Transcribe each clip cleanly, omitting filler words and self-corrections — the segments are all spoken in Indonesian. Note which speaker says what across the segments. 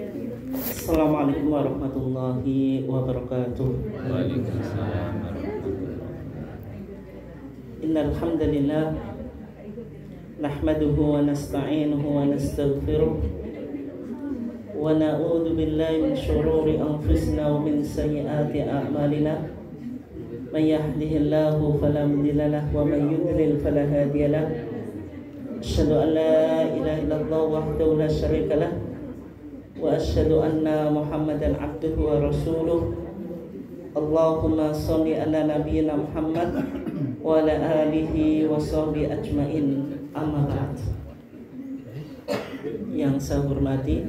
Speaker 1: Assalamualaikum warahmatullahi wabarakatuh.
Speaker 2: Waalaikumsalam warahmatullahi wabarakatuh.
Speaker 1: Innal hamdalillah nahmaduhu wa nasta'inuhu wa nastaghfiruh wa na'udzu billahi min shururi anfusina wa min sayyiati a'malina. May yahdihillahu fala mudilla lahu wa may yudlil fala hadiya lahu. Asyhadu an la ilaha illallah wahdahu la syarika lahu wa asyhadu anna Muhammadan abduhu wa rasuluh. Allahumma sholli ala nabiyyina Muhammad wa ala alihi wa sahbihi ajmain. Amma ba'd. Yang saya hormati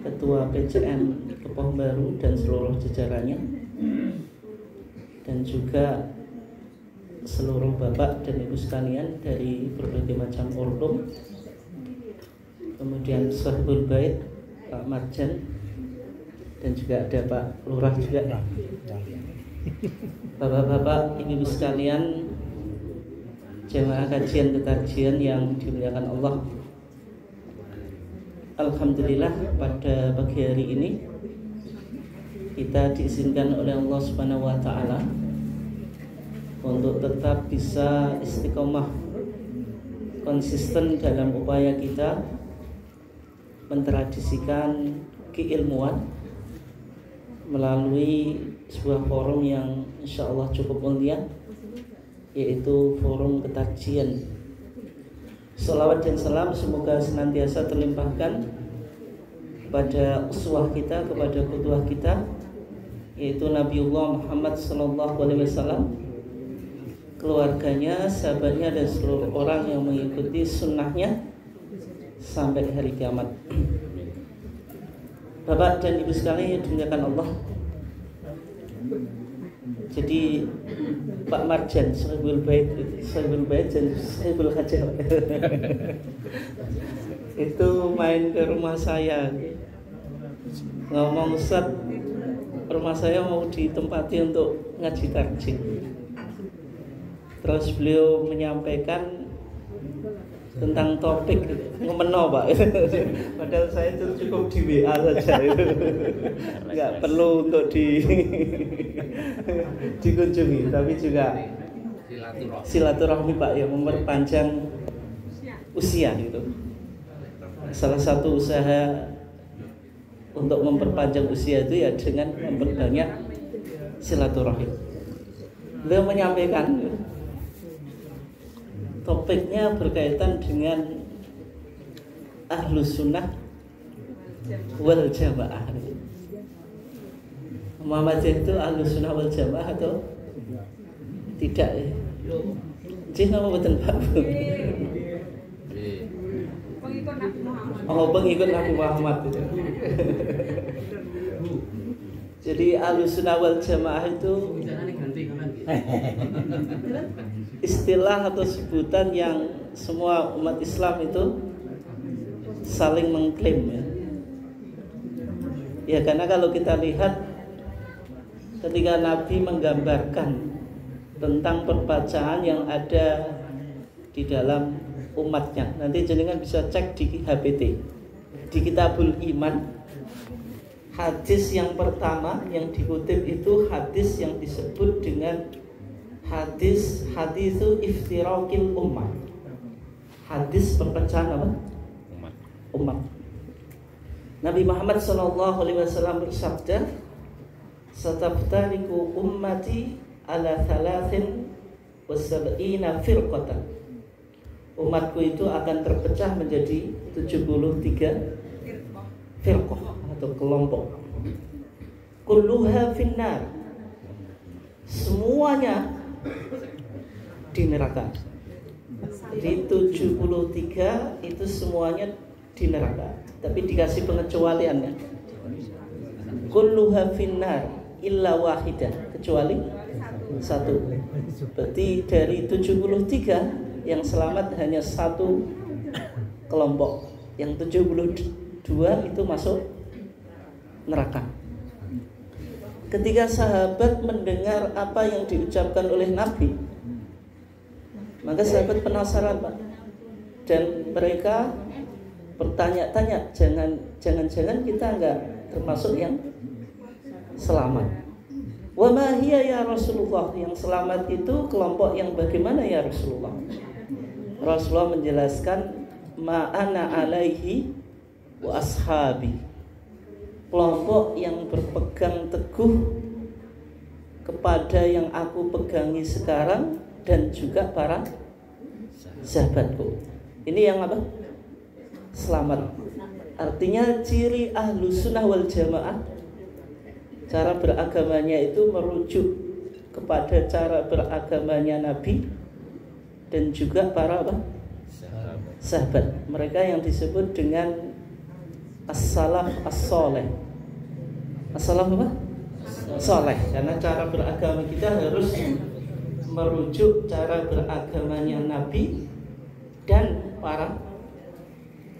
Speaker 1: Ketua PCN Kepoh Baru dan seluruh jajarannya, dan juga seluruh bapak dan ibu sekalian dari berbagai macam ortum, kemudian Sahibul Bait Pak Marjan, dan juga ada Pak Lurah juga, bapak-bapak, ibu sekalian, jemaah kajian kekajian yang dimuliakan Allah. Alhamdulillah pada pagi hari ini kita diizinkan oleh Allah Subhanahu wa taala untuk tetap bisa istiqomah konsisten dalam upaya kita mentradisikan keilmuan melalui sebuah forum yang insya Allah cukup mulia, yaitu forum kekajian. Salawat dan salam semoga senantiasa terlimpahkan kepada uswah kita, kepada qudwah kita, yaitu Nabiullah Muhammad SAW, keluarganya, sahabatnya, dan seluruh orang yang mengikuti sunnahnya sampai hari kiamat. Bapak dan ibu sekalian yang dimuliakan Allah, jadi Pak Marjan, Sahibul Bait dan Sahibul Hajah itu main ke rumah saya, ngomong, Ustaz, rumah saya mau ditempati untuk ngaji tarjih. Terus beliau menyampaikan tentang topik ngomeno, Pak. Padahal saya itu cukup di WA saja, nggak perlu untuk dikunjungi, tapi juga silaturahmi, Pak, yang memperpanjang usia gitu. Salah satu usaha untuk memperpanjang usia itu ya dengan memperbanyak silaturahim. Beliau menyampaikan topiknya berkaitan dengan Ahlus Sunnah wal Jamaah. Muhammadiyah itu Ahlus Sunnah wal Jamaah atau tidak? Jadi nama betul Pak? Oh, pengikut Nabi Muhammad itu. Jadi Ahlus Sunnah wal Jamaah itu istilah atau sebutan yang semua umat Islam itu saling mengklaim, ya. Ya, karena kalau kita lihat ketika Nabi menggambarkan tentang perbacaan yang ada di dalam umatnya, nanti jenengan bisa cek di HPT, di Kitabul Iman, hadis yang pertama yang dikutip itu hadis yang disebut dengan hadisu iftiraqil ummah, hadis perpecahan apa? Umat. Nabi Muhammad SAW bersabda, "Sataftariqu ummati ala 73 firqatan." Umatku itu akan terpecah menjadi 73 firqah atau kelompok. Kulluha finnar, semuanya di neraka. Jadi 73 itu semuanya di neraka, tapi dikasih pengecualiannya. Kulluha finnar illa wahidah, kecuali satu. Berarti dari 73 yang selamat hanya satu kelompok, yang 72 itu masuk neraka. Ketika sahabat mendengar apa yang diucapkan oleh Nabi, maka sahabat penasaran, Pak, dan mereka bertanya-tanya, jangan-jangan kita enggak termasuk yang selamat. Wa ma hiya ya Rasulullah, yang selamat itu kelompok yang bagaimana ya Rasulullah? Rasulullah menjelaskan ma ana alaihi wa ashabi, kelompok yang berpegang teguh kepada yang aku pegangi sekarang dan juga para sahabatku. Ini yang apa? Selamat. Artinya ciri ahlu sunnah wal jamaah, cara beragamanya itu merujuk kepada cara beragamanya Nabi dan juga para apa? Sahabat. Mereka yang disebut dengan as-salaf as-soleh. As-salaf apa? Soleh. Karena cara beragama kita harus merujuk cara beragamanya Nabi dan para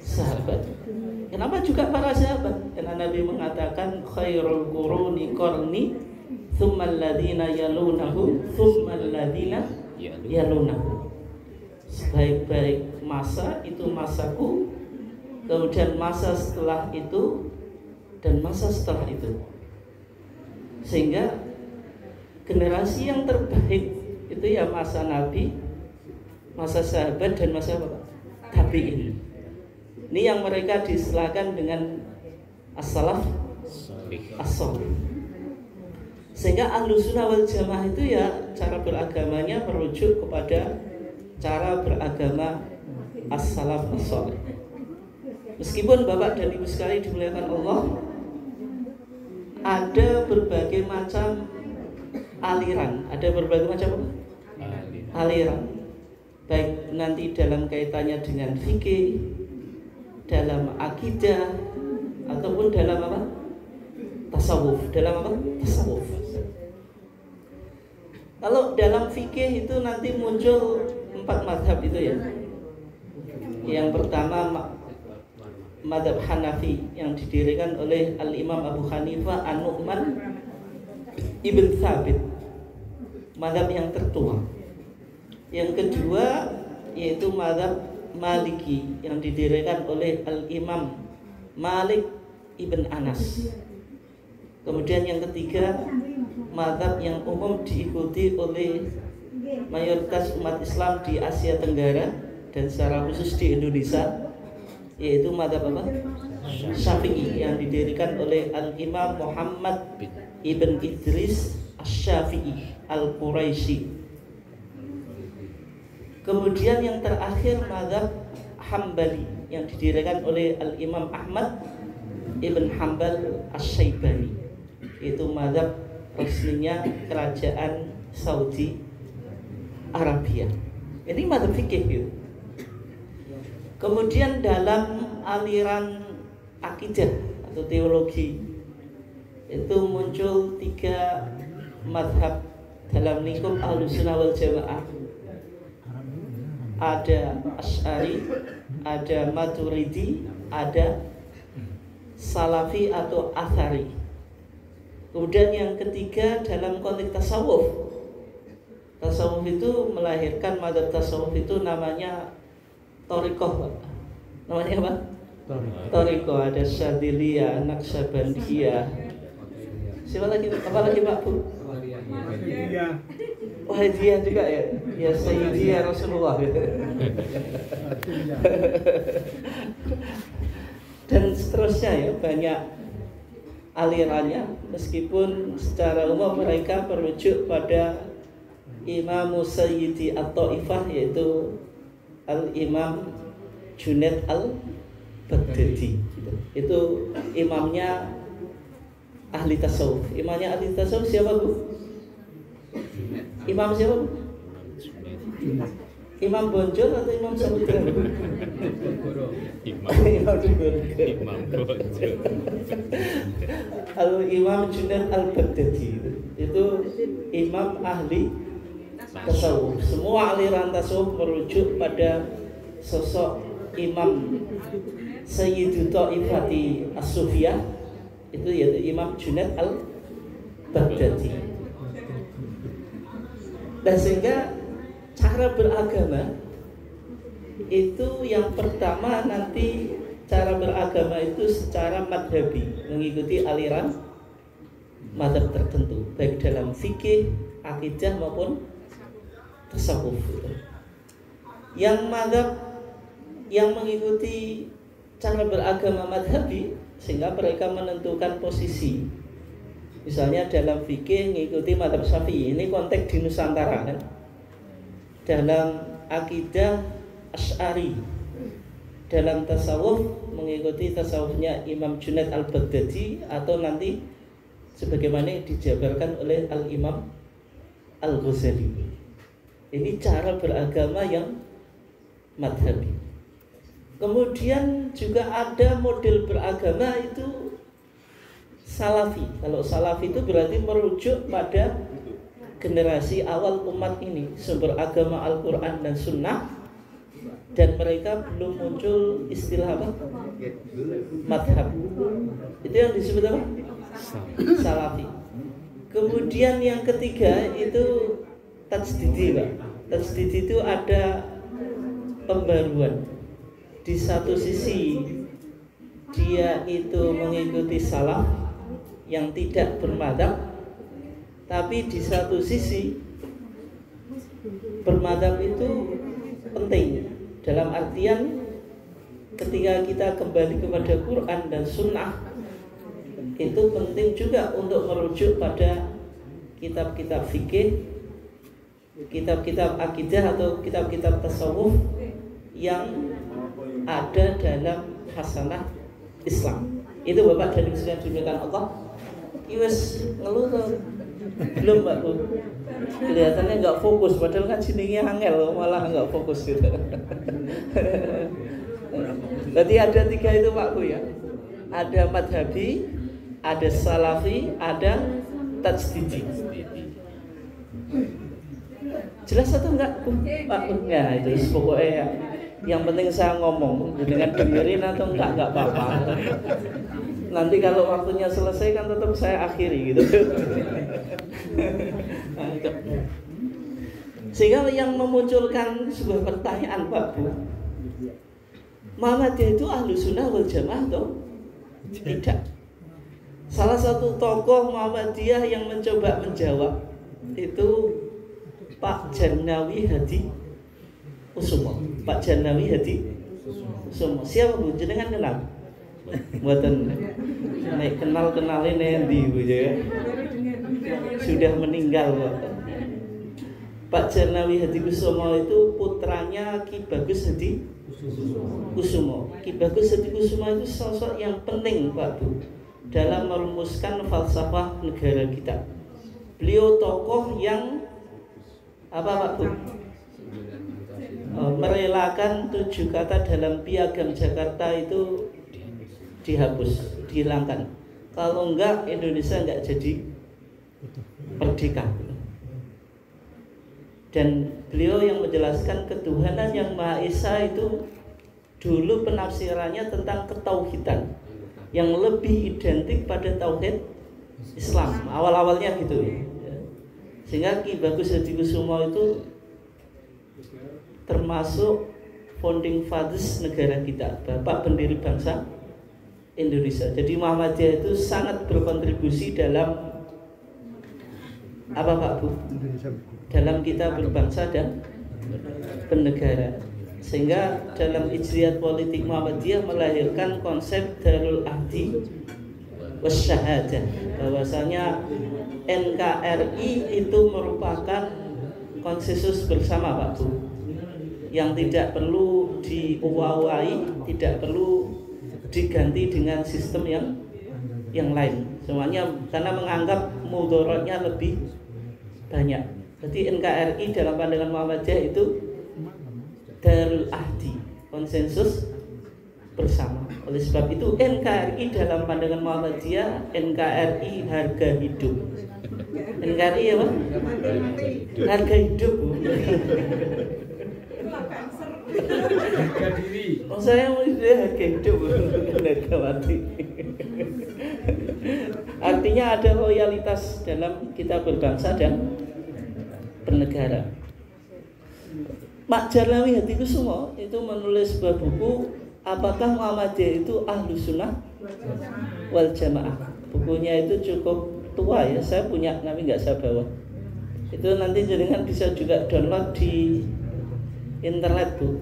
Speaker 1: sahabat. Kenapa juga para sahabat? Karena Nabi mengatakan khairul quruni qarni thumma alladhina yalunahu thumma alladhina yalunahu. Sebaik-baik masa itu masaku, kemudian masa setelah itu, dan masa setelah itu. Sehingga generasi yang terbaik itu ya masa Nabi, masa sahabat, dan masa tabi'in. Ini yang mereka diistilahkan dengan as-salaf as-salih. Sehingga ahlu sunnah wal jamaah itu ya cara beragamanya merujuk kepada cara beragama as-salaf as-salih. Meskipun Bapak dan Ibu sekalian dimuliakan Allah, ada berbagai macam aliran, ada berbagai macam aliran. Baik nanti dalam kaitannya dengan fikih, dalam akidah, ataupun dalam apa? Tasawuf. Dalam apa? Tasawuf. Kalau dalam fikih itu nanti muncul 4 mazhab itu ya. Yang pertama mazhab Hanafi yang didirikan oleh Al-Imam Abu Hanifah An-Nu'man Ibn Thabit, mazhab yang tertua. Yang kedua yaitu mazhab Maliki yang didirikan oleh Al-Imam Malik Ibn Anas. Kemudian yang ketiga mazhab yang umum diikuti oleh mayoritas umat Islam di Asia Tenggara dan secara khusus di Indonesia, yaitu mazhab apa? Syafi'i yang didirikan oleh Al-Imam Muhammad Ibn Idris Asy-Syafi'i Al-Quraisy. Kemudian yang terakhir mazhab Hambali yang didirikan oleh Al-Imam Ahmad Ibn Hanbal Asy-Syaibani, itu mazhab resminya kerajaan Saudi Arabia. Ini mazhab fikih gitu. Kemudian dalam aliran akidah atau teologi itu muncul 3 mazhab dalam lingkup Ahlussunnah wal Jamaah. Ada Asy'ari, ada Maturidi, ada Salafi atau Athari. Kemudian yang ketiga dalam konteks tasawuf. Tasawuf itu melahirkan mazhab tasawuf itu namanya Thariqah. Namanya apa? Thariqah. Ada Syadziliyah, Naqsyabandiyah. Siapa lagi? Apa lagi Pak Bu? Wahidiyah juga ya. Ya Sayyidi ya Rasulullah. Dan seterusnya ya, banyak alirannya. Meskipun secara umum mereka merujuk pada Imam Sayyidi At-Taifah, yaitu Al-Imam Junaid Al-Baghdadi. Itu imamnya ahli tasawuf. Imamnya ahli tasawuf siapa Bu? Imam siapa Bu? Imam Bonjol atau Imam Samudra? Imam Bonjol. Al-Imam Junaid Al-Baghdadi itu imam ahli tasawuf. Semua aliran tasawuf merujuk pada sosok Imam Sayyidu Ta'ifati As-Sufiyah, itu yaitu Imam Junaid Al-Baghdadi. Dan sehingga cara beragama itu yang pertama nanti cara beragama itu secara madhabi, mengikuti aliran madhab tertentu, baik dalam fikih, akidah maupun tasawuf. Yang madhab yang mengikuti cara beragama madhabi, sehingga mereka menentukan posisi. Misalnya dalam fikih mengikuti madhab Syafi'i, ini konteks di Nusantara kan. Dalam akidah Asy'ari, dalam tasawuf mengikuti tasawufnya Imam Junaid al-Baghdadi, atau nanti sebagaimana dijabarkan oleh Al-Imam Al-Ghazali. Ini cara beragama yang madhabi. Kemudian juga ada model beragama itu salafi. Kalau salafi itu berarti merujuk pada generasi awal umat ini, sumber agama Al-Quran dan Sunnah, dan mereka belum muncul istilah apa? Madhab. Itu yang disebut apa? Salafi. Kemudian yang ketiga itu tajdidi, Pak. Tajdidi itu ada pembaruan. Di satu sisi dia itu mengikuti salaf yang tidak bermadhab, tapi di satu sisi bermadhab itu penting dalam artian ketika kita kembali kepada Quran dan Sunnah, itu penting juga untuk merujuk pada kitab-kitab fikih, kitab-kitab akidah atau kitab-kitab tasawuf yang ada dalam hasanah Islam. Itu Bapak dari sudah diberikan Allah. Iwes ngeluh tuh. Belum Pak Bu. Kelihatannya nggak fokus, padahal kan sininya angel, malah nggak fokus gitu. Berarti ada tiga itu Pak Bu ya. Ada madhabi, ada salafi, ada tajdidi. Jelas atau enggak Pak Bu? Ya itu pokoknya ya. Yang penting saya ngomong, dengan dengerin atau enggak apa-apa. Nanti kalau waktunya selesai kan tetap saya akhiri gitu. Sehingga yang memunculkan sebuah pertanyaan Pak Bu, Muhammadiyah itu ahlu sunnah wal jamaah atau tidak? Salah satu tokoh Muhammadiyah yang mencoba menjawab itu Pak Jannawi Hadi Kusumo. Pak Jannawi Hadi Kusumo. Siapa Bu? Jenengan kenal? Buatan nek kenalin endi Bu ya. Sudah meninggal Pak. Pak Jannawi Hadi Kusumo itu putranya Ki Bagus Hadi Kusumo. Ki Bagus Hadi Kusumo itu sosok yang penting Pak Bu dalam merumuskan falsafah negara kita. Beliau tokoh yang apa Pak Bu? Merelakan 7 kata dalam Piagam Jakarta itu dihapus, dihilangkan. Kalau enggak Indonesia enggak jadi merdeka. Dan beliau yang menjelaskan ketuhanan yang Maha Esa itu dulu penafsirannya tentang ketauhidan yang lebih identik pada tauhid Islam. Awal-awalnya gitu ya. Sehingga Ki Bagus Hadi Kusumo itu termasuk founding fathers negara kita, bapak pendiri bangsa Indonesia. Jadi Muhammadiyah itu sangat berkontribusi dalam apa Pak Bu? Dalam kita berbangsa dan bernegara. Sehingga dalam ijtihad politik Muhammadiyah melahirkan konsep Darul Ahdi Wasyahadah, bahwasanya NKRI itu merupakan konsensus bersama Pak Bu, yang tidak perlu diuawai, tidak perlu diganti dengan sistem yang lain. Semuanya karena menganggap mudorotnya lebih banyak. Jadi NKRI dalam pandangan Muhammadiyah itu Darul Ahdi, konsensus bersama. Oleh sebab itu NKRI dalam pandangan Muhammadiyah NKRI harga hidup. NKRI apa? Harga hidup. Oh saya mau harga hidup, harga mati. Artinya ada loyalitas dalam kita berbangsa dan bernegara. Pak Jannawi Hadi Kusumo itu menulis sebuah buku apakah Muhammadiyah itu ahlu sunnah wal jamaah? Bukunya itu cukup tua ya, saya punya tapi nggak saya bawa. Itu nanti jenengan bisa juga download di internet Bu.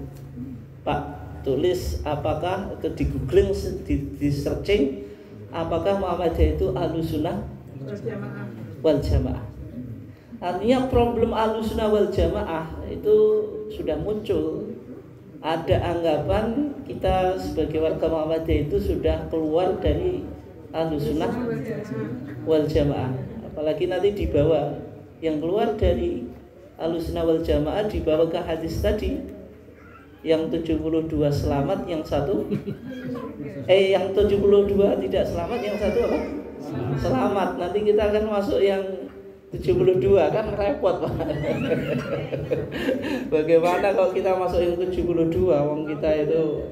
Speaker 1: Pak, tulis apakah, atau di googling, di searching apakah Muhammadiyah itu ahlu sunnah wal jamaah. Artinya problem ahlu sunnah wal jamaah itu sudah muncul. Ada anggapan kita sebagai warga Muhammadiyah itu sudah keluar dari ahlu sunnah wal jamaah. Apalagi nanti dibawa yang keluar dari ahlu sunnah wal jamaah dibawa ke hadis tadi, yang 72 selamat, yang satu yang 72 tidak selamat, yang satu apa? Selamat. Nanti kita akan masuk yang 72, kan repot Pak. Bagaimana kalau kita masuk yang 72, wong kita itu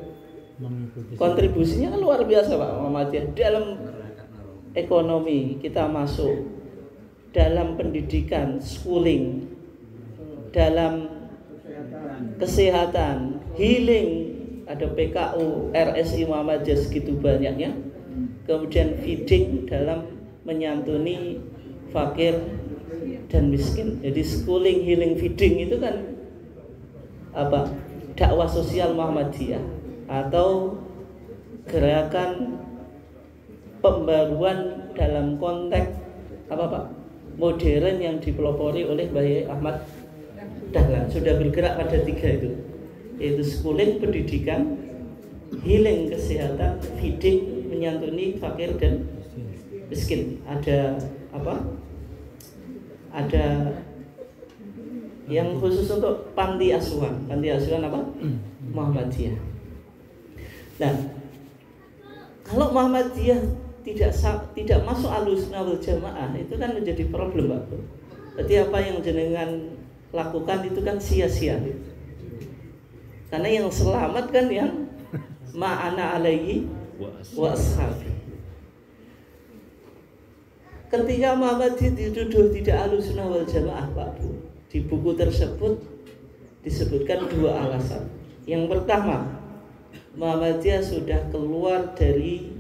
Speaker 1: kontribusinya kan luar biasa Pak Muhammadiyah. Dalam ekonomi kita masuk, dalam pendidikan, schooling, dalam kesehatan, healing, ada PKU, RSI Muhammadiyah segitu banyaknya. Kemudian feeding dalam menyantuni fakir dan miskin. Jadi schooling, healing, feeding itu kan apa? Dakwah sosial Muhammadiyah atau gerakan pembaruan dalam konteks apa Pak? Modern yang dipelopori oleh Bayi Ahmad Dahlan. Sudah bergerak pada 3 itu, yaitu schooling, pendidikan, healing, kesehatan, feeding, menyantuni fakir dan miskin. Ada apa? Ada yang khusus untuk panti asuhan apa? Muhammadiyah. Nah, kalau Muhammadiyah tidak masuk Ahlussunnah wal Jamaah, itu kan menjadi problem Pak. Berarti apa yang jenengan lakukan itu kan sia-sia. Karena yang selamat kan yang ma'ana alaihi wa ashabi. Ketika Muhammadiyah dituduh tidak Ahlussunnah wal Jamaah Pak Bu, di buku tersebut disebutkan 2 alasan. Yang pertama, Muhammadiyah sudah keluar dari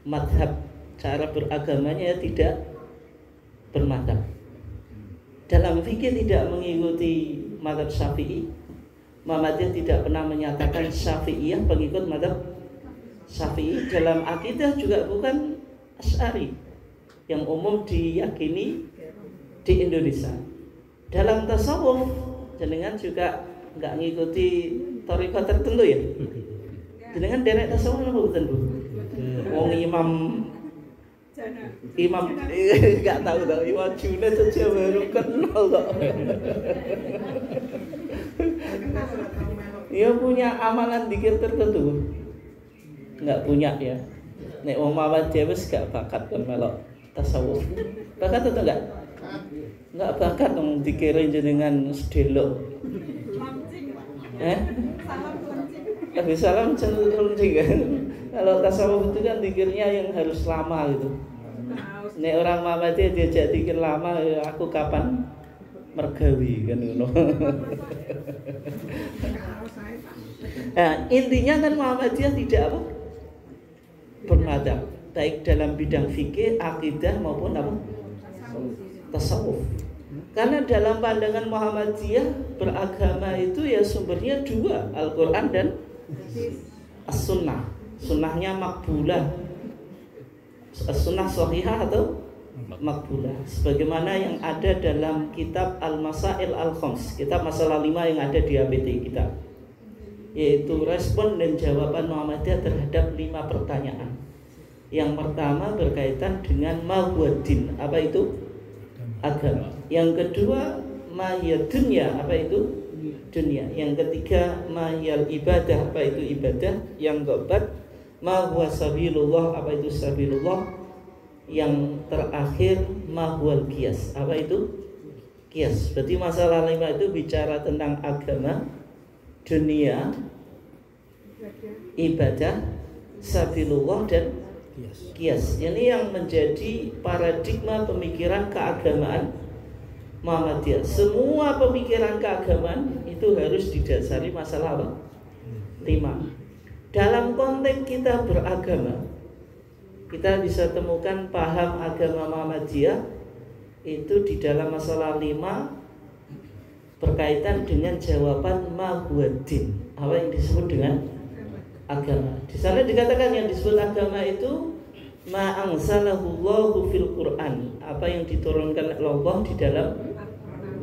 Speaker 1: madhab, cara beragamanya tidak bermadhab. Dalam fikih tidak mengikuti madhab Syafi'i. Muhammadiyah tidak pernah menyatakan Syafi'iyah pengikut madhab Syafi'i. Dalam akidah juga bukan Asy'ari yang umum diyakini di Indonesia. Dalam tasawuf jenengan juga nggak ngikuti thariqah tertentu ya. Jenengan derek tasawuf apa bukan Bu? Wong imam nggak tahu Imam Junaid saja baru kenal kok. Dia punya amalan zikir tertentu? Nggak punya ya. Nek wong Muhammadiyah wis gak bakat kon melok tasawuf. Bakat atau enggak? Enggak bakat dong dikirim jenengan sedelok. Habis salam cenderung kan. Kalau tasawuf itu kan dikirnya yang harus lama gitu. Nek orang Muhammadiyah diajak dikir lama, aku kapan mergawi kan ngono. Nah, intinya kan Muhammadiyah tidak apa? Bermadhab, baik dalam bidang fikih, akidah maupun apa? Tasawuf. Karena dalam pandangan Muhammadiyah beragama itu ya sumbernya 2, Al-Quran dan As-Sunnah. Sunnahnya makbulah, As-Sunnah sahihah atau makbulah, sebagaimana yang ada dalam kitab Al-Masail Al-Khams, kitab masalah 5 yang ada di APT kita, yaitu respon dan jawaban Muhammadiyah terhadap 5 pertanyaan. Yang pertama berkaitan dengan mahwadin, apa itu? Agama. Yang kedua mahiyad dunya, apa itu? Dunia. Yang ketiga mahiyal ibadah, apa itu ibadah? Yang keempat mahwa sabilullah, apa itu sabilullah? Yang terakhir mahwal qiyas, apa itu? Qiyas. Berarti masalah 5 itu bicara tentang agama, dunia, ibadah, sabilullah dan qiyas. Ini yang menjadi paradigma pemikiran keagamaan Muhammadiyah. Semua pemikiran keagamaan itu harus didasari masalah apa? 5. dalam konteks kita beragama, kita bisa temukan paham agama Muhammadiyah itu di dalam masalah 5 berkaitan dengan jawaban ma huwa din, apa yang disebut dengan agama. Di sana dikatakan yang disebut agama itu ma anzalahu Allahu fil Quran, apa yang diturunkan oleh Allah di dalam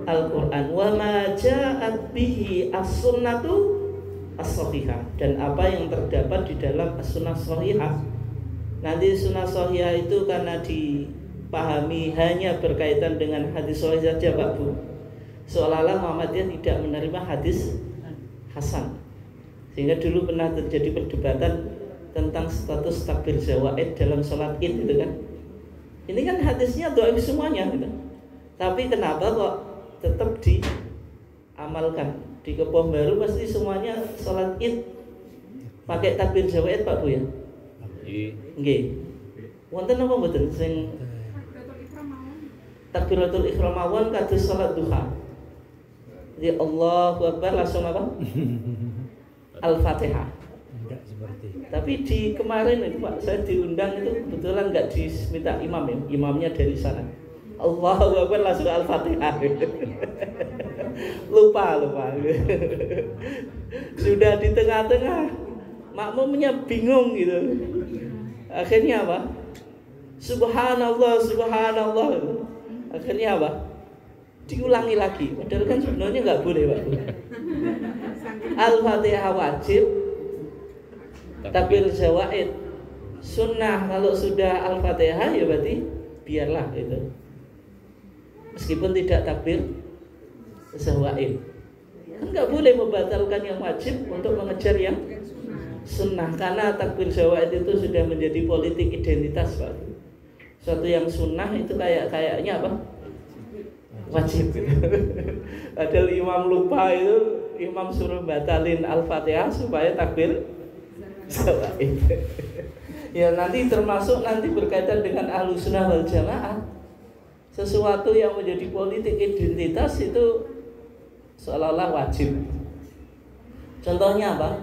Speaker 1: Al-Quran, wa ma ja'at bihi as-sunnatu as-sahihah, dan apa yang terdapat di dalam as-sunnah sahihah. Nanti sunnah sahihah itu karena dipahami hanya berkaitan dengan hadis sahih saja Pak Bu, seolah-olah Muhammadiyah tidak menerima hadis hasan. Sehingga dulu pernah terjadi perdebatan tentang status takbir zawaid dalam sholat id itu kan. Ini kan hadisnya dhaif semuanya gitu. Tapi kenapa kok tetap diamalkan? Di Kebon Baru pasti semuanya sholat id pakai takbir zawaid Pak Bu ya? Nggih. Wonten apa mboten sing takbiratul ihram mawon kados salat duha? Jadi Allahu Akbar langsung apa? Al-Fatihah.
Speaker 3: Enggak seperti.
Speaker 1: Tapi di kemarin itu Pak, saya diundang itu kebetulan enggak diminta imam ya, imamnya dari sana. Allahu Akbar langsung Al-Fatihah. lupa. Sudah di tengah-tengah, makmumnya bingung gitu. Akhirnya apa? Subhanallah. Akhirnya apa? Diulangi lagi. Padahal kan sebenarnya nggak boleh Pak. Al-Fatihah wajib, takbir zawaid sunnah. Kalau sudah Al-Fatihah ya berarti biarlah itu. Meskipun tidak takbir zawaid, kan nggak boleh membatalkan yang wajib untuk mengejar yang sunnah, karena takbir zawaid itu sudah menjadi politik identitas Pak. Suatu yang sunnah itu kayaknya apa? Wajib gitu. Padahal imam lupa itu, imam suruh batalin Al-Fatihah supaya takbir zawaid. Ya nanti termasuk nanti berkaitan dengan Ahlussunnah wal Jamaah. Sesuatu yang menjadi politik identitas itu seolah-olah wajib. Contohnya apa?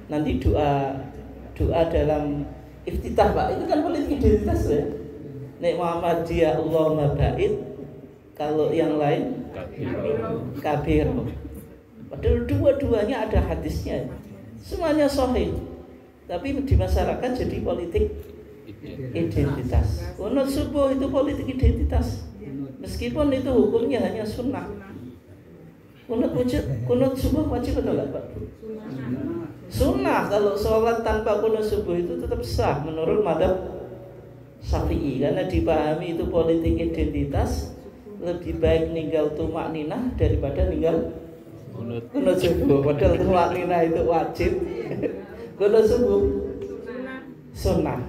Speaker 1: Nanti doa dalam iftitah Pak, itu kan politik identitas ya. Nek Muhammadiyah Allahumma ba'id, kalau yang lain kabir. Padahal dua-duanya ada hadisnya, semuanya sahih. Tapi di masyarakat jadi politik identitas. Kunut subuh itu politik identitas, meskipun itu hukumnya hanya sunnah. Kunut subuh wajib atau enggak Pak? Sunnah. Kalau sholat tanpa kunut subuh itu tetap sah menurut madzhab Syafi'i, karena dipahami itu politik identitas. Lebih baik ninggal tumak ninah daripada ninggal kunut subuh. Padahal tumak ninah itu wajib, kunut subuh sunnah.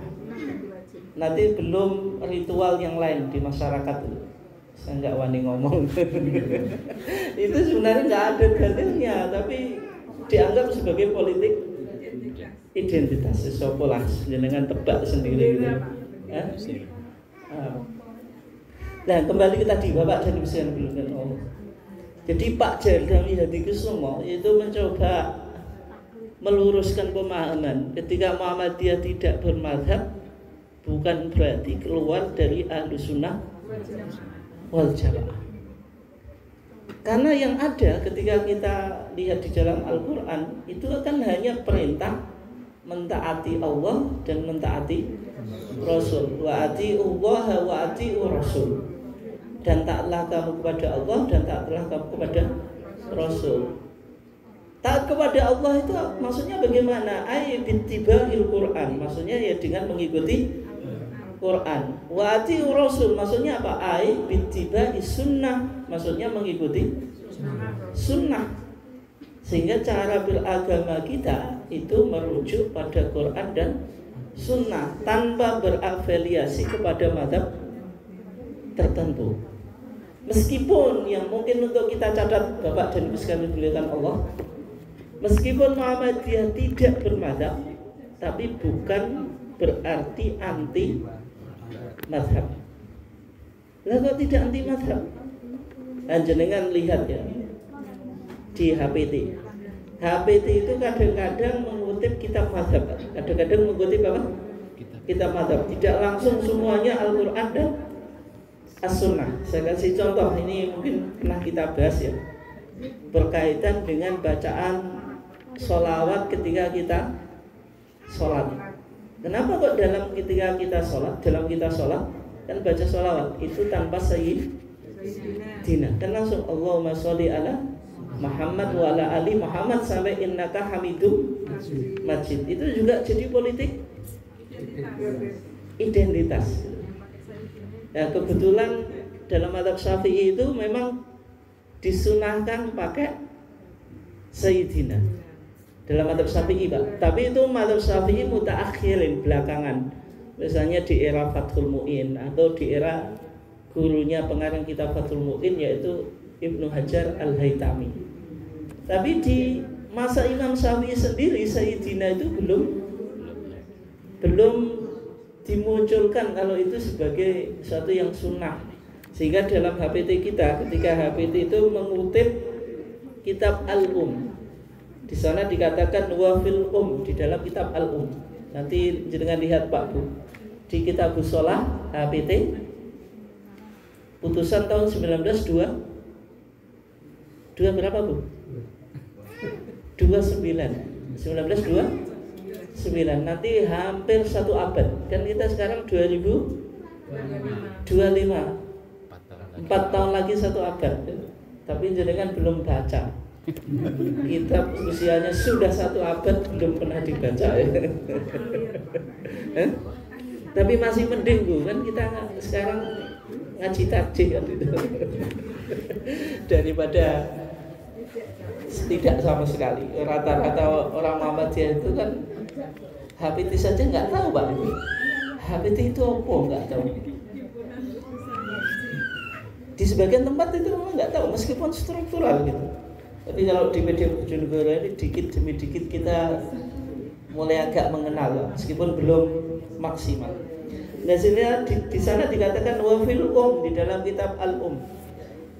Speaker 1: Nanti belum ritual yang lain di masyarakat itu. Saya nggak wani ngomong. Itu sebenarnya nggak ada dalilnya, tapi dianggap sebagai politik identitas. Sesopolah dengan tebak sendiri gitu. Nah kembali ke tadi Bapak dan Ibu yang belum Allah. Jadi Pak Jardami Hadikusumo itu mencoba meluruskan pemahaman ketika Muhammadiyah tidak bermadhab, bukan berarti keluar dari Ahlussunnah wal Jamaah. Karena yang ada ketika kita lihat di dalam Al-Quran itu kan hanya perintah mentaati Allah dan mentaati Rasul. Wa ati'ullaha wa ati'ur Rasul. Dan taatlah kamu kepada Allah dan taatlah kamu kepada Rasul. Taat kepada Allah itu maksudnya bagaimana? Ai bittiba'il Quran, maksudnya ya dengan mengikuti Quran. Wa ati'ur Rasul maksudnya apa? Ai bittiba'is sunnah, maksudnya mengikuti sunnah. Sehingga cara beragama kita itu merujuk pada Quran dan sunnah tanpa berafiliasi kepada mazhab tertentu. Meskipun yang mungkin untuk kita catat Bapak dan Ibu sekalian dimuliakan Allah, meskipun Muhammadiyah tidak bermadzhab, tapi bukan berarti anti mazhab. Lah kok tidak anti mazhab? Jenengan lihat ya di HPT. HPT itu kadang-kadang mengutip kitab mazhab. Kadang-kadang mengutip apa? Kitab mazhab. Tidak langsung semuanya Al-Quran dan As-Sunnah. Saya kasih contoh, ini mungkin pernah kita bahas ya, berkaitan dengan bacaan sholawat ketika kita sholat. Kenapa kok ketika kita sholat, dalam kita sholat kan baca sholawat itu tanpa sayyidina, kan langsung Allahumma sholli ala Muhammad wa ala ali Muhammad sampai innaka hamidum majid. Itu juga jadi politik identitas. Ya, kebetulan dalam mazhab Syafi'i itu memang disunahkan pakai sayyidina dalam mazhab Syafi'i, Pak. Tapi itu mazhab Syafi'i mutaakhirin, belakangan. Misalnya di era Fathul Mu'in atau di era gurunya pengarang kitab Fathul Mu'in yaitu Ibnu Hajar Al-Haytami. Tapi di masa Imam Syafi'i sendiri sayyidina itu belum dimunculkan kalau itu sebagai satu yang sunnah. Sehingga dalam HPT kita, ketika HPT itu mengutip kitab Al-Um, di sana dikatakan wa fil di dalam kitab Al-Um. Nanti jangan lihat Pak Bu di kitab Shalah HPT putusan tahun 1902 berapa Bu? 1929. Nanti hampir 1 abad. Kan kita sekarang 2025. 4 tahun lagi 1 abad. Tapi jenengan belum baca. Kitab usianya sudah 1 abad belum pernah dibaca ya. Tapi masih mending Bu, kan kita sekarang ngaji takjih kan itu. Daripada tidak sama sekali. Rata-rata orang Muhammadiyah itu kan HPT saja nggak tahu Pak. HPT itu apa nggak tahu. Di sebagian tempat itu memang nggak tahu meskipun struktural gitu. Tapi kalau di media Bojonegoro ini dikit demi dikit kita mulai agak mengenal meskipun belum maksimal. Nah sini di sana dikatakan wa fil di dalam kitab Al-Um.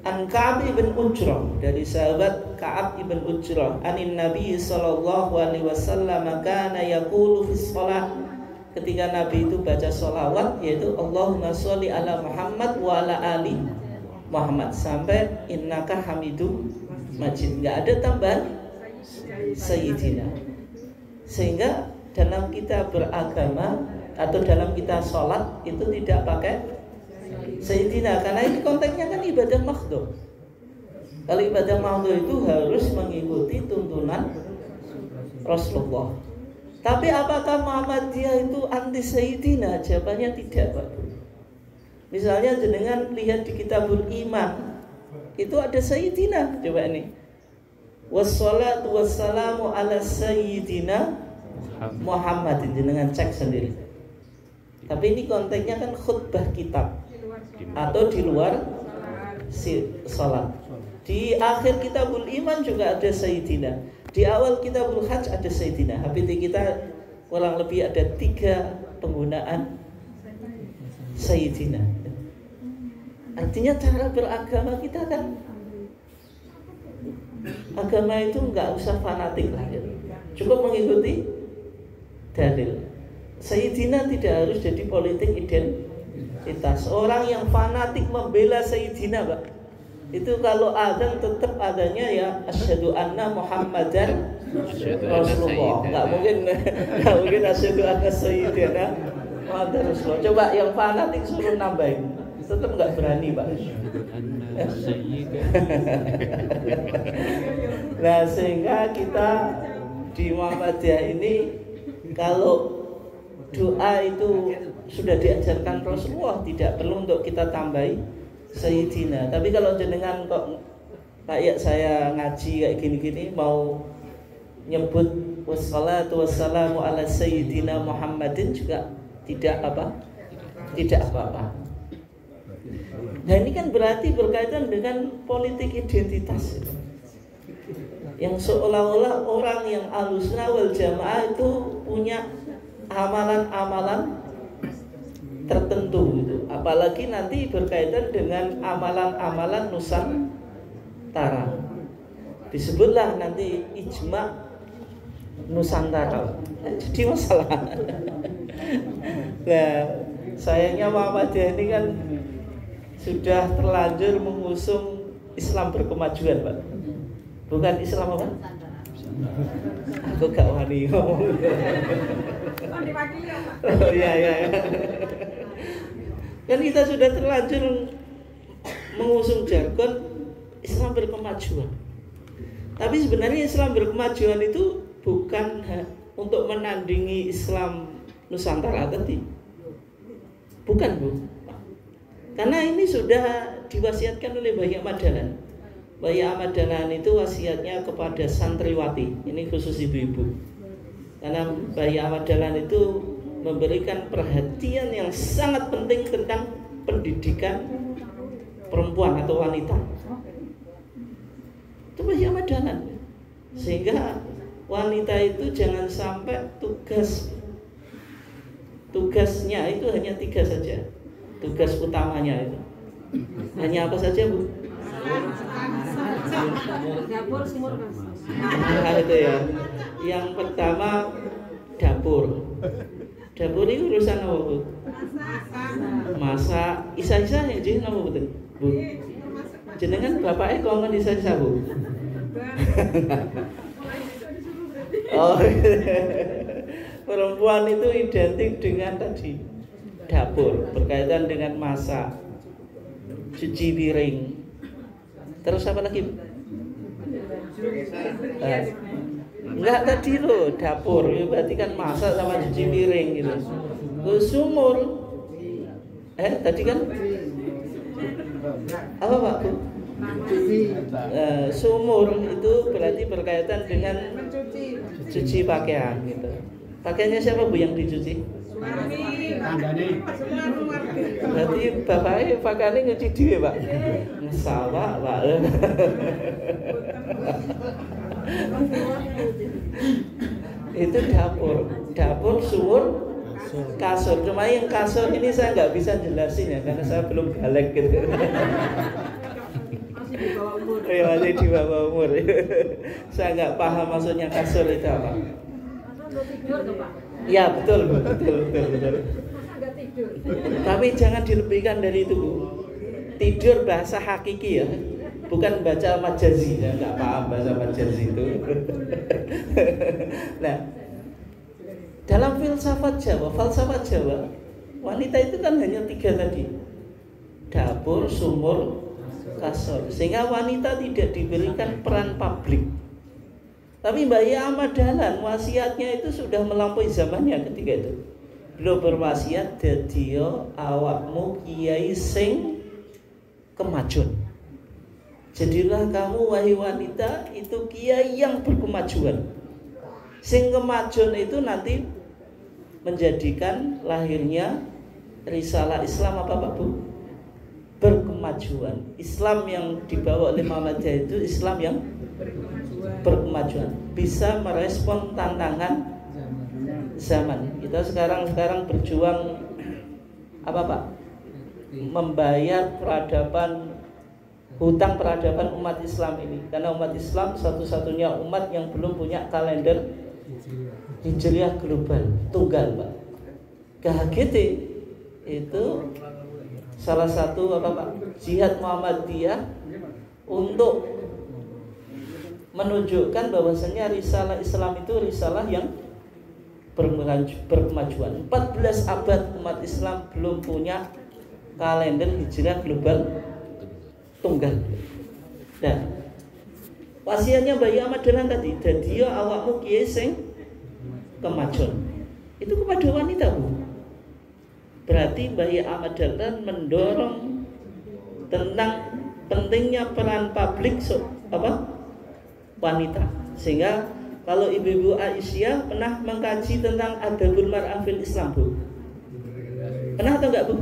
Speaker 1: An Ka'ab ibn Ujrah, dari sahabat Ka'ab ibn Ujrah, anin Nabi sallallahu alaihi wasallam kana yaqulu fi shalah, ketika Nabi itu baca sholawat yaitu Allahumma sholli ala Muhammad wa ala ali Muhammad sampai innaka hamidum majid, enggak ada tambahan sayyidina. Sehingga dalam kita beragama atau dalam kita sholat itu tidak pakai sayyidina, karena ini konteksnya kan ibadah makhdhuf. Kalau ibadah makhdhuf itu harus mengikuti tuntunan Rasulullah. Tapi apakah Muhammadiyah itu anti sayyidina? Jawabannya tidak, Pak. Misalnya jenengan lihat di Kitabul Iman itu ada sayyidina. Coba ini. Wassalatu wassalamu ala sayyidina Muhammadin, jenengan cek sendiri. Tapi ini konteksnya kan khutbah kitab atau di luar salat. Di akhir Kitabul Iman juga ada sayyidina. Di awal Kitabul Hajj ada sayyidina. HPT kita kurang lebih ada 3 penggunaan sayyidina. Artinya cara beragama kita kan, agama itu nggak usah fanatik lah gitu. Cukup mengikuti dalil. Sayyidina tidak harus jadi politik identitas. Orang yang fanatik membela sayyidina, Pak, itu kalau azan tetap adanya ya asyhadu anna Muhammadan Rasulullah. Nggak mungkin asyhadu anna sayyidina Muhammadan Rasulullah. Coba yang fanatik suruh nambahin, tetap nggak berani, Pak. Nah, sehingga kita di Muhammadiyah ini kalau doa itu sudah diajarkan Rasulullah, tidak perlu untuk kita tambahi sayyidina. Tapi kalau jenengan kok kayak saya ngaji kayak gini-gini mau nyebut wassalatu wassalamu ala sayyidina Muhammadin juga tidak apa-apa. Nah ini kan berarti berkaitan dengan politik identitas, yang seolah-olah orang yang Ahlussunnah wal Jamaah itu punya amalan-amalan tertentu gitu. Apalagi nanti berkaitan dengan amalan-amalan Nusantara. Disebutlah nanti ijma Nusantara. Jadi masalah. Nah, sayangnya Muhammadiyah ini kan sudah terlanjur mengusung Islam berkemajuan, Pak. Bukan Islam apa? Aku gak wani ngomong. Oh iya. Kan kita sudah terlanjur mengusung jargon Islam berkemajuan. Tapi sebenarnya Islam berkemajuan itu bukan untuk menandingi Islam Nusantara tadi. Bukan, Bu. Karena ini sudah diwasiatkan oleh Bayi Ahmad Dahlan. Bayi Ahmad Dahlan itu wasiatnya kepada santriwati. Ini khusus ibu-ibu. Karena Bayi Ahmad Dahlan itu memberikan perhatian yang sangat penting tentang pendidikan perempuan atau wanita. Itu Bayi Ahmad Dahlan. Sehingga wanita itu jangan sampai tugasnya itu hanya 3 saja. Tugas utamanya itu hanya apa saja, Bu?
Speaker 3: Dapur, sumur,
Speaker 1: Nah, itu ya. Yang pertama dapur. Dapur ini urusan apa, Bu? Masak. Isa-isa ya jadi apa betul, Bu? Jenengan bapaknya kok isa-isa, Bu? Oh. Perempuan itu identik dengan tadi dapur, berkaitan dengan masak, cuci piring. Terus apa lagi? Enggak tadi loh, dapur. Ya berarti kan masak sama cuci piring gitu. Sumur. Tadi kan apa, Pak, Bu? Sumur itu berarti berkaitan dengan cuci pakaian gitu. Pakaiannya siapa, Bu, yang dicuci? Berarti bapaknya pakaiannya nyuci dhewe, Pak. Salah, Pak. Itu dapur, sumur, kasur. Cuma yang kasur ini saya nggak bisa jelasin ya, karena saya belum galek gitu. Masih di bawah umur. Saya nggak paham maksudnya kasur itu apa. Ya betul. Tapi jangan dilebihkan dari itu, Bu. Tidur bahasa hakiki ya, bukan baca majazi. Ya nggak paham bahasa majazi itu. Nah, dalam falsafat Jawa, wanita itu kan hanya 3 tadi: dapur, sumur, kasur. Sehingga wanita tidak diberikan peran publik. Tapi Bayi Ahmad Dahlan wasiatnya itu sudah melampaui zamannya ketika itu. Beliau berwasiat, dadiyo awakmu kiai sing kemajuan. Jadilah kamu wahai wanita itu kiai yang berkemajuan. Sing kemajuan itu nanti menjadikan lahirnya risalah Islam apa, Pak, Bu? Berkemajuan. Islam yang dibawa oleh Muhammadiyah itu Islam yang berkemajuan, bisa merespon tantangan zaman. Kita sekarang berjuang apa, Pak? Membayar hutang peradaban umat Islam ini. Karena umat Islam satu-satunya umat yang belum punya kalender Hijriah global tunggal, Pak. KHGT itu salah satu apa, Pak? Jihad Muhammadiyah untuk menunjukkan bahwasanya risalah Islam itu risalah yang berkemajuan. 14 abad umat Islam belum punya kalender hijrah global tunggal. Nah, wasiatnya Bayi Ahmad Dahlan tadi, dadiyo awakmu kiai sing kemajuan. Itu kepada wanita, Bu. Berarti Bayi Ahmad Dahlan mendorong tentang pentingnya peran publik wanita. Sehingga kalau Ibu-ibu Aisyah pernah mengkaji tentang adabul mar'ah fil Islam, Bu? Pernah atau enggak, Bu?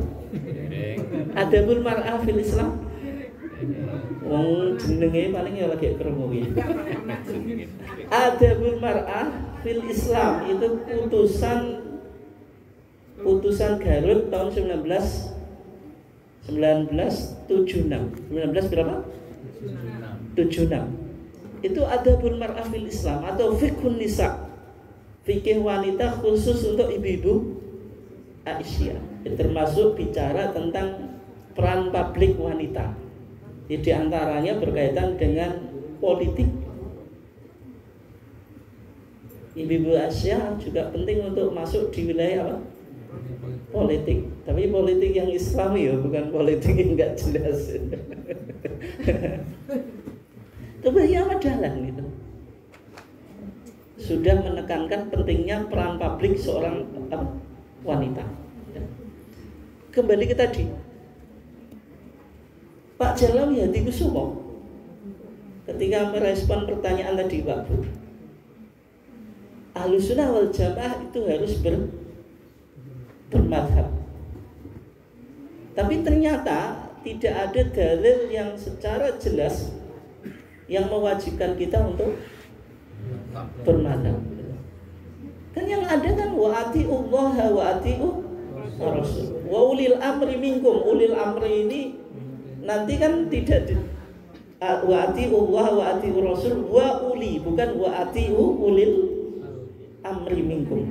Speaker 1: Adabul mar'ah fil Islam? Wong jenenge paling ya lagi krungu iki. Adabul mar'ah fil Islam itu putusan Garut tahun 1976. 19 berapa? 76. Itu adabul mar'ah fil Islam atau fiqhun nisa. fikih wanita khusus untuk ibu-ibu Aisyah, termasuk bicara tentang peran publik wanita. Di antaranya berkaitan dengan politik. Ibu-ibu Aisyah juga penting untuk masuk di wilayah apa? Politik. Tapi politik yang Islami ya, bukan politik yang enggak jelas. Itu banyak jalan gitu. Sudah menekankan pentingnya peran publik seorang wanita. Kembali ke tadi, Pak Jalal Yadikusumo ketika merespon pertanyaan tadi Pak Bu, Ahlussunnah wal Jamaah itu harus bermadhab. Tapi ternyata tidak ada dalil yang secara jelas yang mewajibkan kita untuk bermadhab. Kan yang ada kan wa atiullaha wa atiur rasul. Wa ulil amri minkum. Ulil amri ini nanti kan tidak wa atiullaha wa atiur rasul wa uli, bukan wa atiu ulil amri minkum.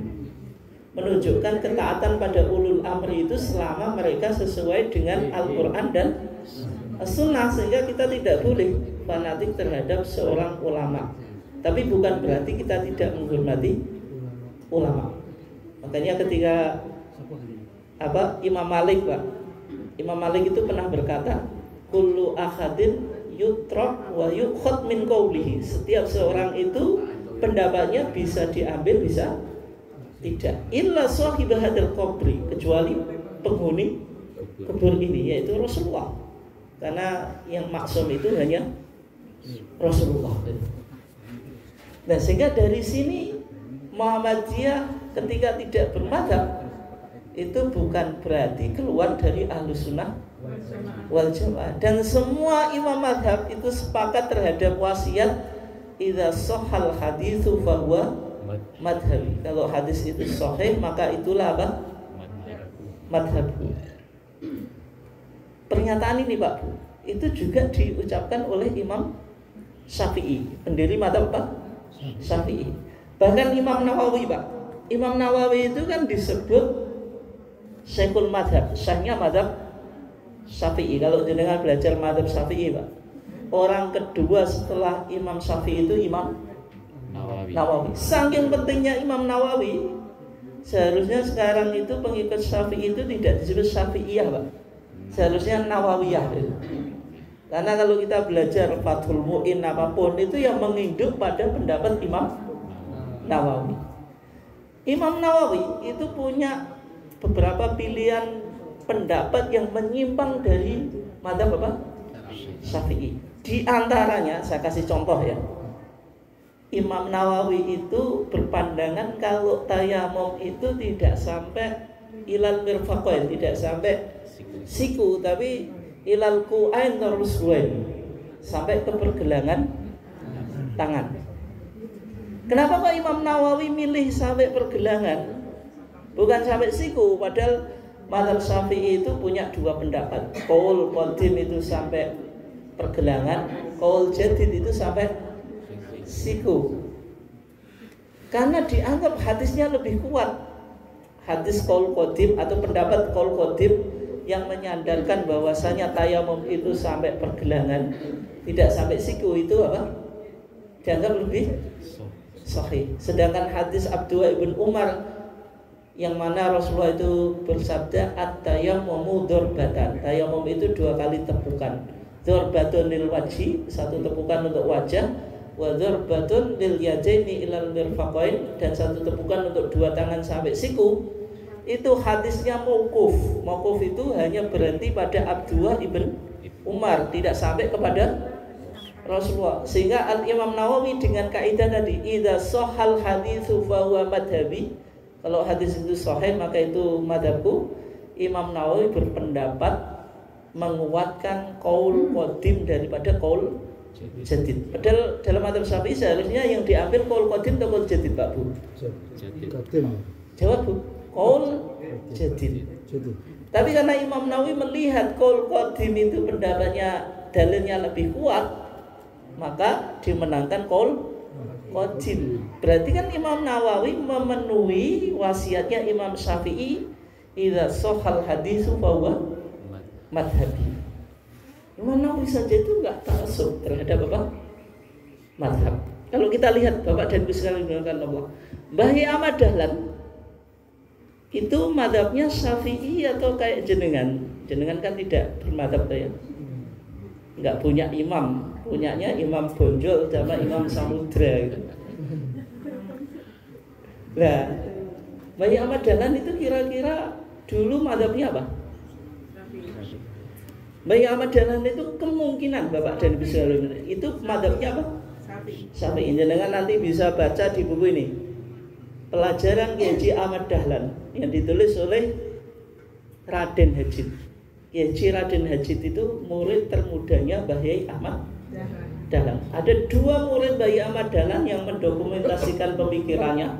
Speaker 1: Menunjukkan ketaatan pada ulul amri itu selama mereka sesuai dengan Al-Qur'an dan As-Sunnah, sehingga kita tidak boleh fanatik terhadap seorang ulama. Tapi bukan berarti kita tidak menghormati ulama. Makanya ketika Imam Malik Pak, Imam Malik itu pernah berkata, kullu ahadin yutrak wa yukhad min qawlihi. Setiap seorang itu pendapatnya bisa diambil, bisa tidak. Illa sahibah hadzal qabri, kecuali penghuni kubur ini, yaitu Rasulullah. Karena yang maksum itu hanya Rasulullah. Nah, sehingga dari sini Muhammadiyah ketika tidak bermadhab itu bukan berarti keluar dari Ahlussunnah wal Jamaah. Dan semua imam madhab itu sepakat terhadap wasiat idza sahhal haditsu fahuwa madhabi. Kalau hadis itu sahih maka itulah apa? Madhab. Pernyataan ini Pak Bu, itu juga diucapkan oleh Imam Syafi'i, pendiri madhab apa? Syafi'i. Bahkan Imam Nawawi Pak, Imam Nawawi itu kan disebut Syekhul Madhab, syekhnya madhab Syafi'i. Kalau jenengan belajar madhab Syafi'i Pak, orang kedua setelah Imam Syafi'i itu Imam Nawawi. Saking pentingnya Imam Nawawi, seharusnya sekarang itu pengikut Syafi'i itu tidak disebut Syafi'iyah Pak, seharusnya Nawawiyah. Karena kalau kita belajar Fathul Mu'in apapun itu yang menginduk pada pendapat Imam Nawawi. Imam Nawawi itu punya beberapa pilihan pendapat yang menyimpang dari mazhab apa? Syafi'i. Di antaranya saya kasih contoh ya. Imam Nawawi itu berpandangan kalau tayamum itu tidak sampai ilal mirfaqain, tidak sampai siku, tapi ilal ku'ain terus sampai ke pergelangan tangan. Kenapa Pak Imam Nawawi milih sampai pergelangan, bukan sampai siku? Padahal mazhab Syafi'i itu punya dua pendapat. Qaul qadim itu sampai pergelangan, qaul jadid itu sampai siku. Karena dianggap hadisnya lebih kuat. Hadis qaul qadim atau pendapat qaul qadim yang menyandarkan bahwasanya tayamum itu sampai pergelangan, tidak sampai siku, itu apa? Dianggap lebih sahih. Sedangkan hadis Abdullah ibn Umar yang mana Rasulullah itu bersabda at-tayammumu dzarbatan. Tayamum itu dua kali tepukan. Dzarbatun lil wajhi, satu tepukan untuk wajah, wa dzarbatun lil yadaini ilal mirfaqain, dan satu tepukan untuk dua tangan sampai siku. Itu hadisnya mauquf. Mauquf itu hanya berhenti pada Abdullah ibn Umar, tidak sampai kepada Rasulullah. Sehingga Al-Imam Nawawi dengan kaidah tadi idza sahhal haditsu fa huwa madhabi, kalau hadis itu sahih maka itu madhabku. Imam Nawawi berpendapat menguatkan qaul qadim daripada qaul jadid. Padahal dalam madhab Syafi'i seharusnya yang diambil qaul qadim atau qaul jadid Pak Bu? Jadid. Jawab Bu, qaul jadid. Tapi karena Imam Nawawi melihat qaul qadim itu pendapatnya dalilnya lebih kuat, maka dimenangkan qaul wajib. Berarti kan Imam Nawawi memenuhi wasiatnya Imam Syafi'i, idza shahhal haditsu fa huwa madhhabi. Imam Nawawi saja itu enggak ta'assub terhadap apa? Madhab. Kalau kita lihat Bapak dan Ibu sekalian dimuliakan Allah, Mbah Ahmad Dahlan itu madhabnya Syafi'i atau kayak jenengan? Jenengan kan tidak bermadhab ya. Enggak punya imam, punyanya Imam Bonjol sama Imam Samudra gitu. Nah, Mbah Ahmad Dahlan itu kira-kira dulu madhabnya apa? Mbah Ahmad Dahlan itu kemungkinan Bapak dan Ibu sekalian itu madhabnya apa? Syafi'i. Jenengan nanti bisa baca di buku ini, Pelajaran Kiai Haji Ahmad Dahlan yang ditulis oleh Raden Hajid. Kiai Haji Raden Hajid itu murid termudanya Mbah Ahmad Dahlan. Ada dua murid Mbah Ahmad Dahlan yang mendokumentasikan pemikirannya.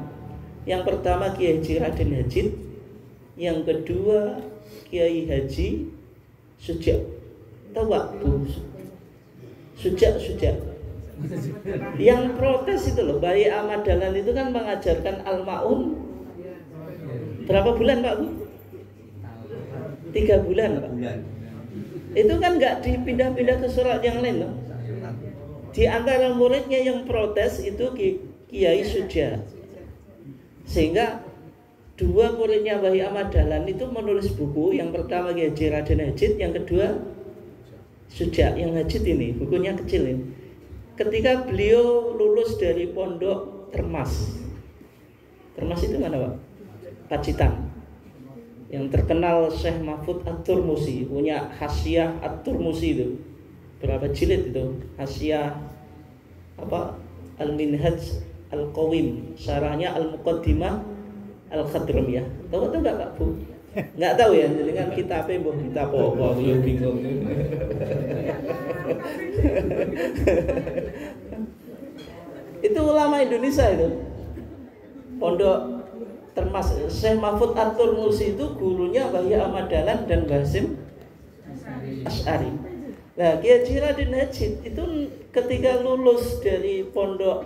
Speaker 1: Yang pertama Kiai Haji Raden Hajid, yang kedua Kiai Haji Suja. Tahu Pak Bu? Suja. Yang protes itu loh, Mbah Ahmad Dahlan itu kan mengajarkan Al-Ma'un berapa bulan Pak Bu? 3 bulan Pak. Itu kan nggak dipindah-pindah ke surat yang lain loh. Di antara muridnya yang protes itu Kiai Suja. Sehingga dua muridnya Mbah Ahmad Dahlan itu menulis buku. Yang pertama Kiai Haji Raden Hajid, yang kedua Suja. Yang Hajid ini bukunya kecil ini. Ketika beliau lulus dari pondok Termas itu mana Pak? Pacitan. Yang terkenal Syekh Mahfud At-Turmusi, punya Hasyiah At-Turmusi itu. Berapa jilid itu? Hasyiah apa? Al-Minhaj Al-Qawim, syarahnya Al-Muqaddimah Al-Khadramiyah. Tahu enggak Pak Bu? Enggak tahu ya, jadi kan kitabnya mbok kitab apa yo bingung. Itu ulama Indonesia itu. Pondok Termas Syekh Mahfud At-Turmusi itu gurunya Mbah Ahmad Dahlan dan Basim Asy'ari. Nah, Kiai Haji Raden Hajid itu ketika lulus dari pondok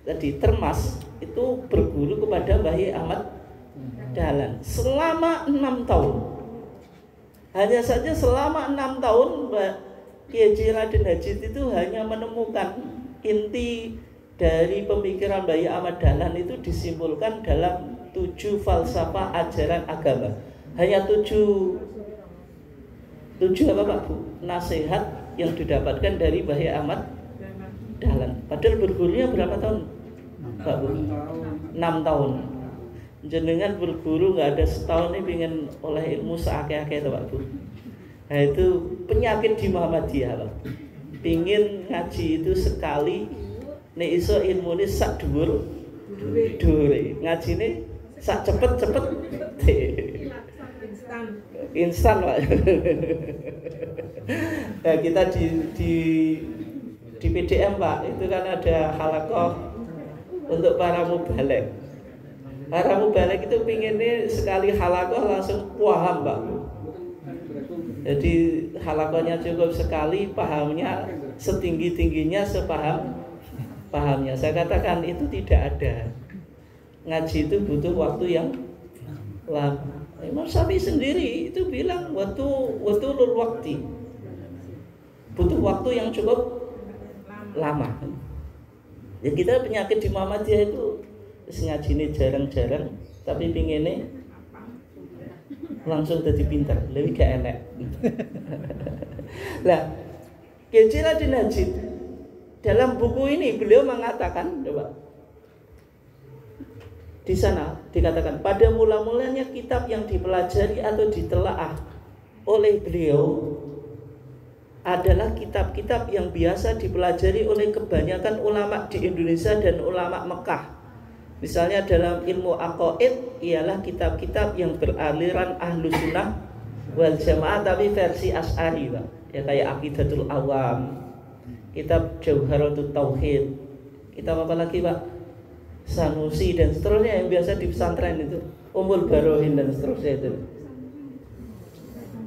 Speaker 1: tadi Termas itu berguru kepada Mbah Ahmad Dahlan selama 6 tahun. Hanya saja selama 6 tahun Kiai Haji Raden Hajid itu hanya menemukan inti dari pemikiran Mbah Ahmad Dahlan itu disimpulkan dalam 7 falsafah ajaran agama. Hanya 7 apa Pak Bu? Nasihat yang didapatkan dari Mbah Ahmad Dahlan. Padahal bergurunya berapa tahun Pak Bu? 6 tahun. Jenengan berguru nggak ada setahun ini pengen oleh ilmu seakeh-akeh itu Pak Bu. Nah itu penyakit di Muhammadiyah Pak. Pingin ngaji itu sekali, nek iso ilmu ini sak dhuwur dhuwure. Ngaji ini sak cepet instan Pak. Nah kita di PDM Pak itu kan ada halaqah untuk para mubaligh. Para mubaligh itu pinginnya sekali halaqah langsung paham Pak. Jadi halaqahnya cukup sekali, pahamnya setinggi-tingginya pahamnya. Saya katakan itu tidak ada. Ngaji itu butuh waktu yang lama. Imam Syafi'i sendiri itu bilang waktu waktu butuh waktu yang cukup lama. Ya kita penyakit di Muhammadiyah itu ngaji ini jarang-jarang, tapi pinginnya langsung jadi pintar, lebih gak enak. Lah, Kiai Haji Raden Hajid dalam buku ini beliau mengatakan, coba di sana dikatakan pada mula-mulanya kitab yang dipelajari atau ditelaah oleh beliau adalah kitab-kitab yang biasa dipelajari oleh kebanyakan ulama di Indonesia dan ulama Mekah. Misalnya dalam ilmu aqaid ialah kitab-kitab yang beraliran Ahlus Sunnah wal Jamaah tapi versi Asy'ari Pak. Ya kayak Aqidatul Awam, kitab Jauharatul Tauhid, kitab apa lagi Pak? Sanusi dan seterusnya yang biasa di pesantren itu, Ummul Barohin dan seterusnya itu.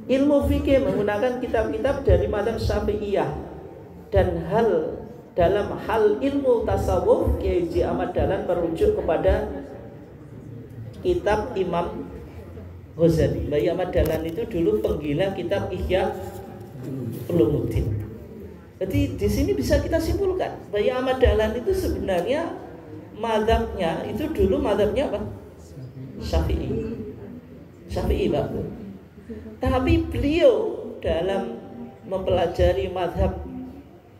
Speaker 1: Ilmu fikih menggunakan kitab-kitab dari mazhab Syafi'iyah dan dalam hal ilmu tasawuf, Kiai Haji Ahmad Dahlan merujuk kepada kitab Imam Ghazali. Mbah Ahmad Dahlan itu dulu penggila kitab Ihya Ulumuddin. Jadi di sini bisa kita simpulkan, Mbah Ahmad Dahlan itu sebenarnya mazhabnya itu dulu mazhabnya apa? Syafi'i, Pak. Tapi beliau dalam mempelajari mazhab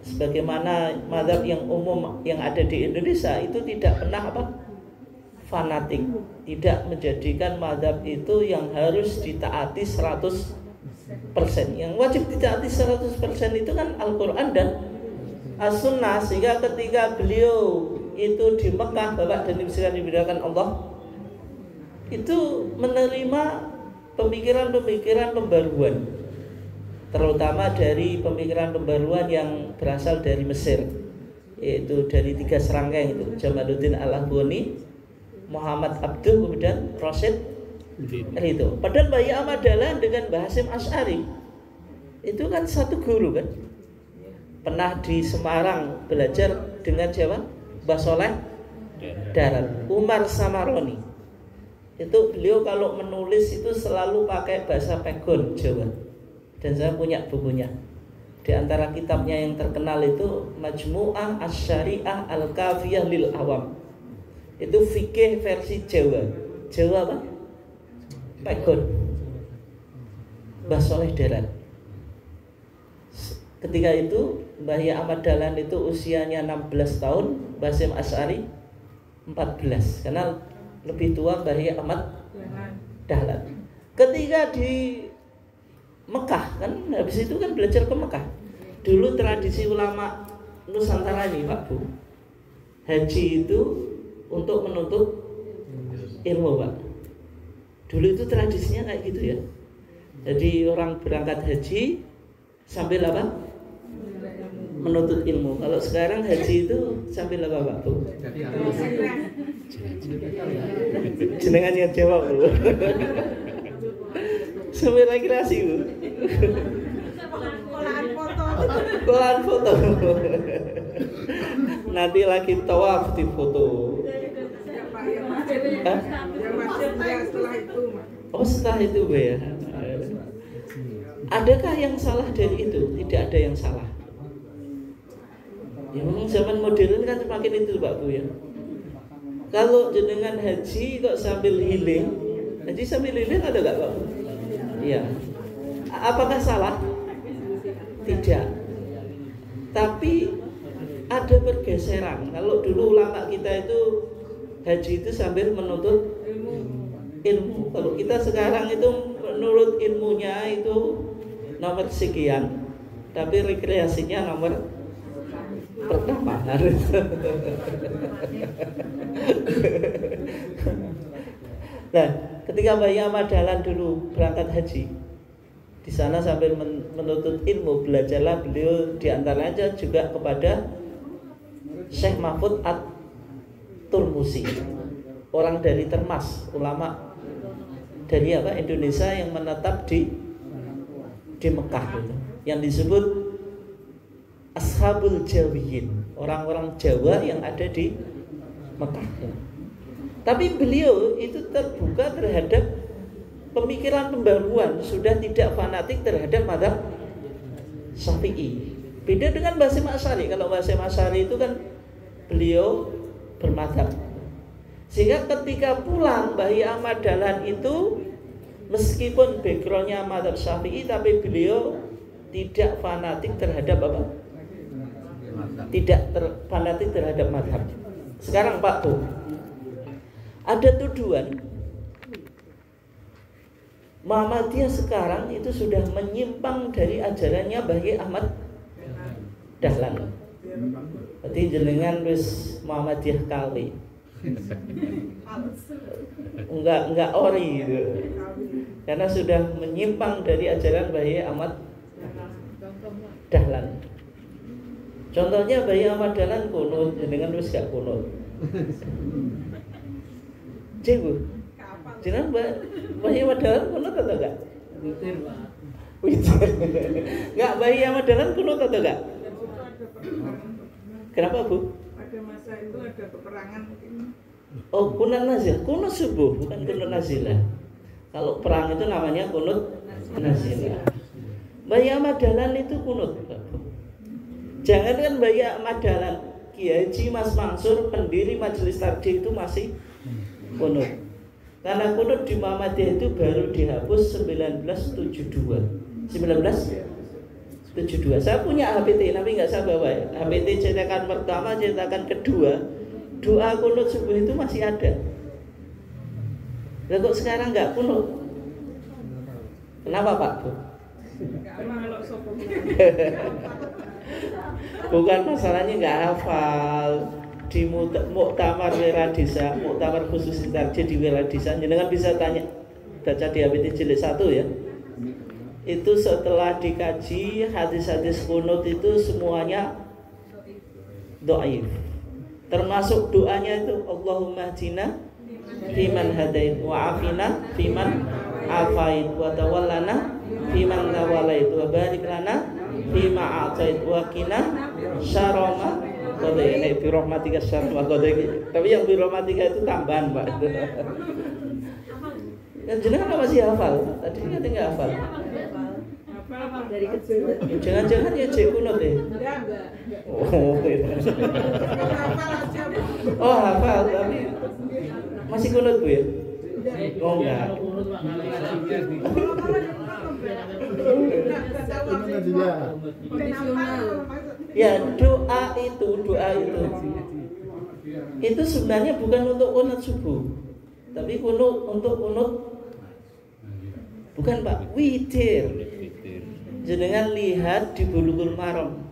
Speaker 1: sebagaimana mazhab yang umum yang ada di Indonesia itu tidak pernah apa? Fanatik, tidak menjadikan mazhab itu yang harus ditaati 100%. Yang wajib ditaati 100% itu kan Al-Quran dan As-Sunnah. Sehingga ketika beliau itu di Mekah, Bapak dan Ibu sekalian dimuliakan Allah, itu menerima pemikiran-pemikiran pembaruan, terutama dari pemikiran pembaruan yang berasal dari Mesir, yaitu dari 3 serangkaian itu, Jamaluddin Al-Aghani, Muhammad Abduh, kemudian Rasyid itu. Padahal Mbah Ahmad Dahlan dengan Mbah Hasyim Asy'ari itu kan satu guru kan, pernah di Semarang belajar dengan siapa? Mbah Soleh Darat, Umar Samaroni. Itu beliau kalau menulis itu selalu pakai bahasa Pegon Jawa. Dan saya punya bukunya. Di antara kitabnya yang terkenal itu Majmu'ah Asy-Syari'ah Al-Kafiyah lil Awam. Itu fikih versi Jawa. Jawa apa? Pegon. Mbah Soleh Darat. Ketika itu Mbah Ahmad Dahlan itu usianya 16 tahun, Mbah Hasyim Asy'ari 14. Karena lebih tua Mbah Ahmad Dahlan. Ketika di Mekah kan, habis itu kan belajar ke Mekah. Dulu tradisi ulama Nusantara ini Pak Bu, haji itu untuk menuntut ilmu Pak. Dulu itu tradisinya kayak gitu ya. Jadi orang berangkat haji sambil apa? Menuntut ilmu. Kalau sekarang haji itu sambil apa Pak Bu? Jenengan yang jawab Bu. Sambil rekreasi Bu. Kolaan foto. Nanti lagi tawaf di foto. Oh setelah itu Bu ya. Adakah yang salah dari itu? Tidak ada yang salah. Ya memang zaman modern kan semakin itu Pak Bu ya. Kalau jenengan haji kok sambil healing, haji sambil healing ada gak Pak Bu? Iya. Apakah salah? Tidak. Tapi ada pergeseran. Kalau dulu ulama kita itu haji itu sambil menuntut ilmu. Kalau kita sekarang itu menurut ilmunya itu nomor sekian, tapi rekreasinya nomor pertama. Nah, ketika Mbah Ahmad Dahlan dulu berangkat haji, di sana sambil menuntut ilmu, belajarlah beliau diantaranya juga kepada Syekh Mahfud At-Turmusi, orang dari Termas, ulama dari apa Indonesia yang menetap di Mekah itu, yang disebut Ashabul Jawiyin, orang-orang Jawa yang ada di Mekah. Tapi beliau itu terbuka terhadap pemikiran pembaruan, sudah tidak fanatik terhadap mazhab Syafi'i. Beda dengan Mbah Hasyim Asy'ari. Kalau Mbah Hasyim Asy'ari itu kan beliau bermadzhab. Sehingga ketika pulang Mbah Ahmad Dahlan itu meskipun backgroundnya mazhab Syafi'i, tapi beliau tidak fanatik terhadap apa? Tidak fanatik terhadap mazhab. Sekarang Pak Bu, ada tuduhan Muhammadiyah sekarang itu sudah menyimpang dari ajarannya Mbah Ahmad Dahlan. Berarti jenengan wis Muhammadiyah kali. Enggak ori gitu. Karena sudah menyimpang dari ajaran Mbah Ahmad Dahlan. Contohnya Mbah Ahmad Dahlan kunut, jenengan wis gak kunut. Cebu. Jenengan Mbah Ahmad Dahlan kunut atau enggak?
Speaker 2: Witir, Pak.
Speaker 1: Witir. Enggak, Mbah Ahmad Dahlan kunut atau enggak? Kenapa Bu?
Speaker 3: Pada masa itu ada peperangan mungkin.
Speaker 1: Oh, kunut nazil, kunut subuh, bukan kunut nazilah. Kalau perang itu namanya kunut nazilah. Bayi Ahmad Dahlan itu kunut. Jangan kan Bayi Ahmad Dahlan, Kiai Haji Mas Mansur, pendiri Majelis Tarjih itu masih kunut. Karena kunut di Muhammadiyah itu baru dihapus 1972. 1972. Saya punya HPT, tapi nggak saya bawa ya. HPT cetakan pertama, cetakan kedua, doa kunut subuh itu masih ada. Lah kok sekarang nggak kunut? Kenapa Pak? Bukan masalahnya nggak hafal. Di Muktamar Wiradisa, Muktamar khusus Tarjih di Wiradisa, jenengan bisa tanya, baca di HPT jilid 1 ya. Itu setelah dikaji hadis-hadis kunut itu semuanya dhaif. Termasuk doanya itu Allahumma hdina fiman hadait wa afina fiman afait wa tawallana fiman tawallait wa barik lana fima atait wa qina syarra ma qadait. Ini birahmatika syarra ma qadait. Tapi yang birahmatika itu tambahan Pak. Dan jenengan masih hafal? Tadi kan enggak hafal.
Speaker 3: Dari kecil.
Speaker 1: Jangan-jangan ya cek kunut ya?
Speaker 3: Enggak.
Speaker 1: Oh, oh hafal tapi masih kunut Bu ya? Oh enggak. Ya doa itu sebenarnya bukan untuk kunut subuh, tapi untuk kunut bukan Pak, witir. Jenengan lihat di Bulughul Maram,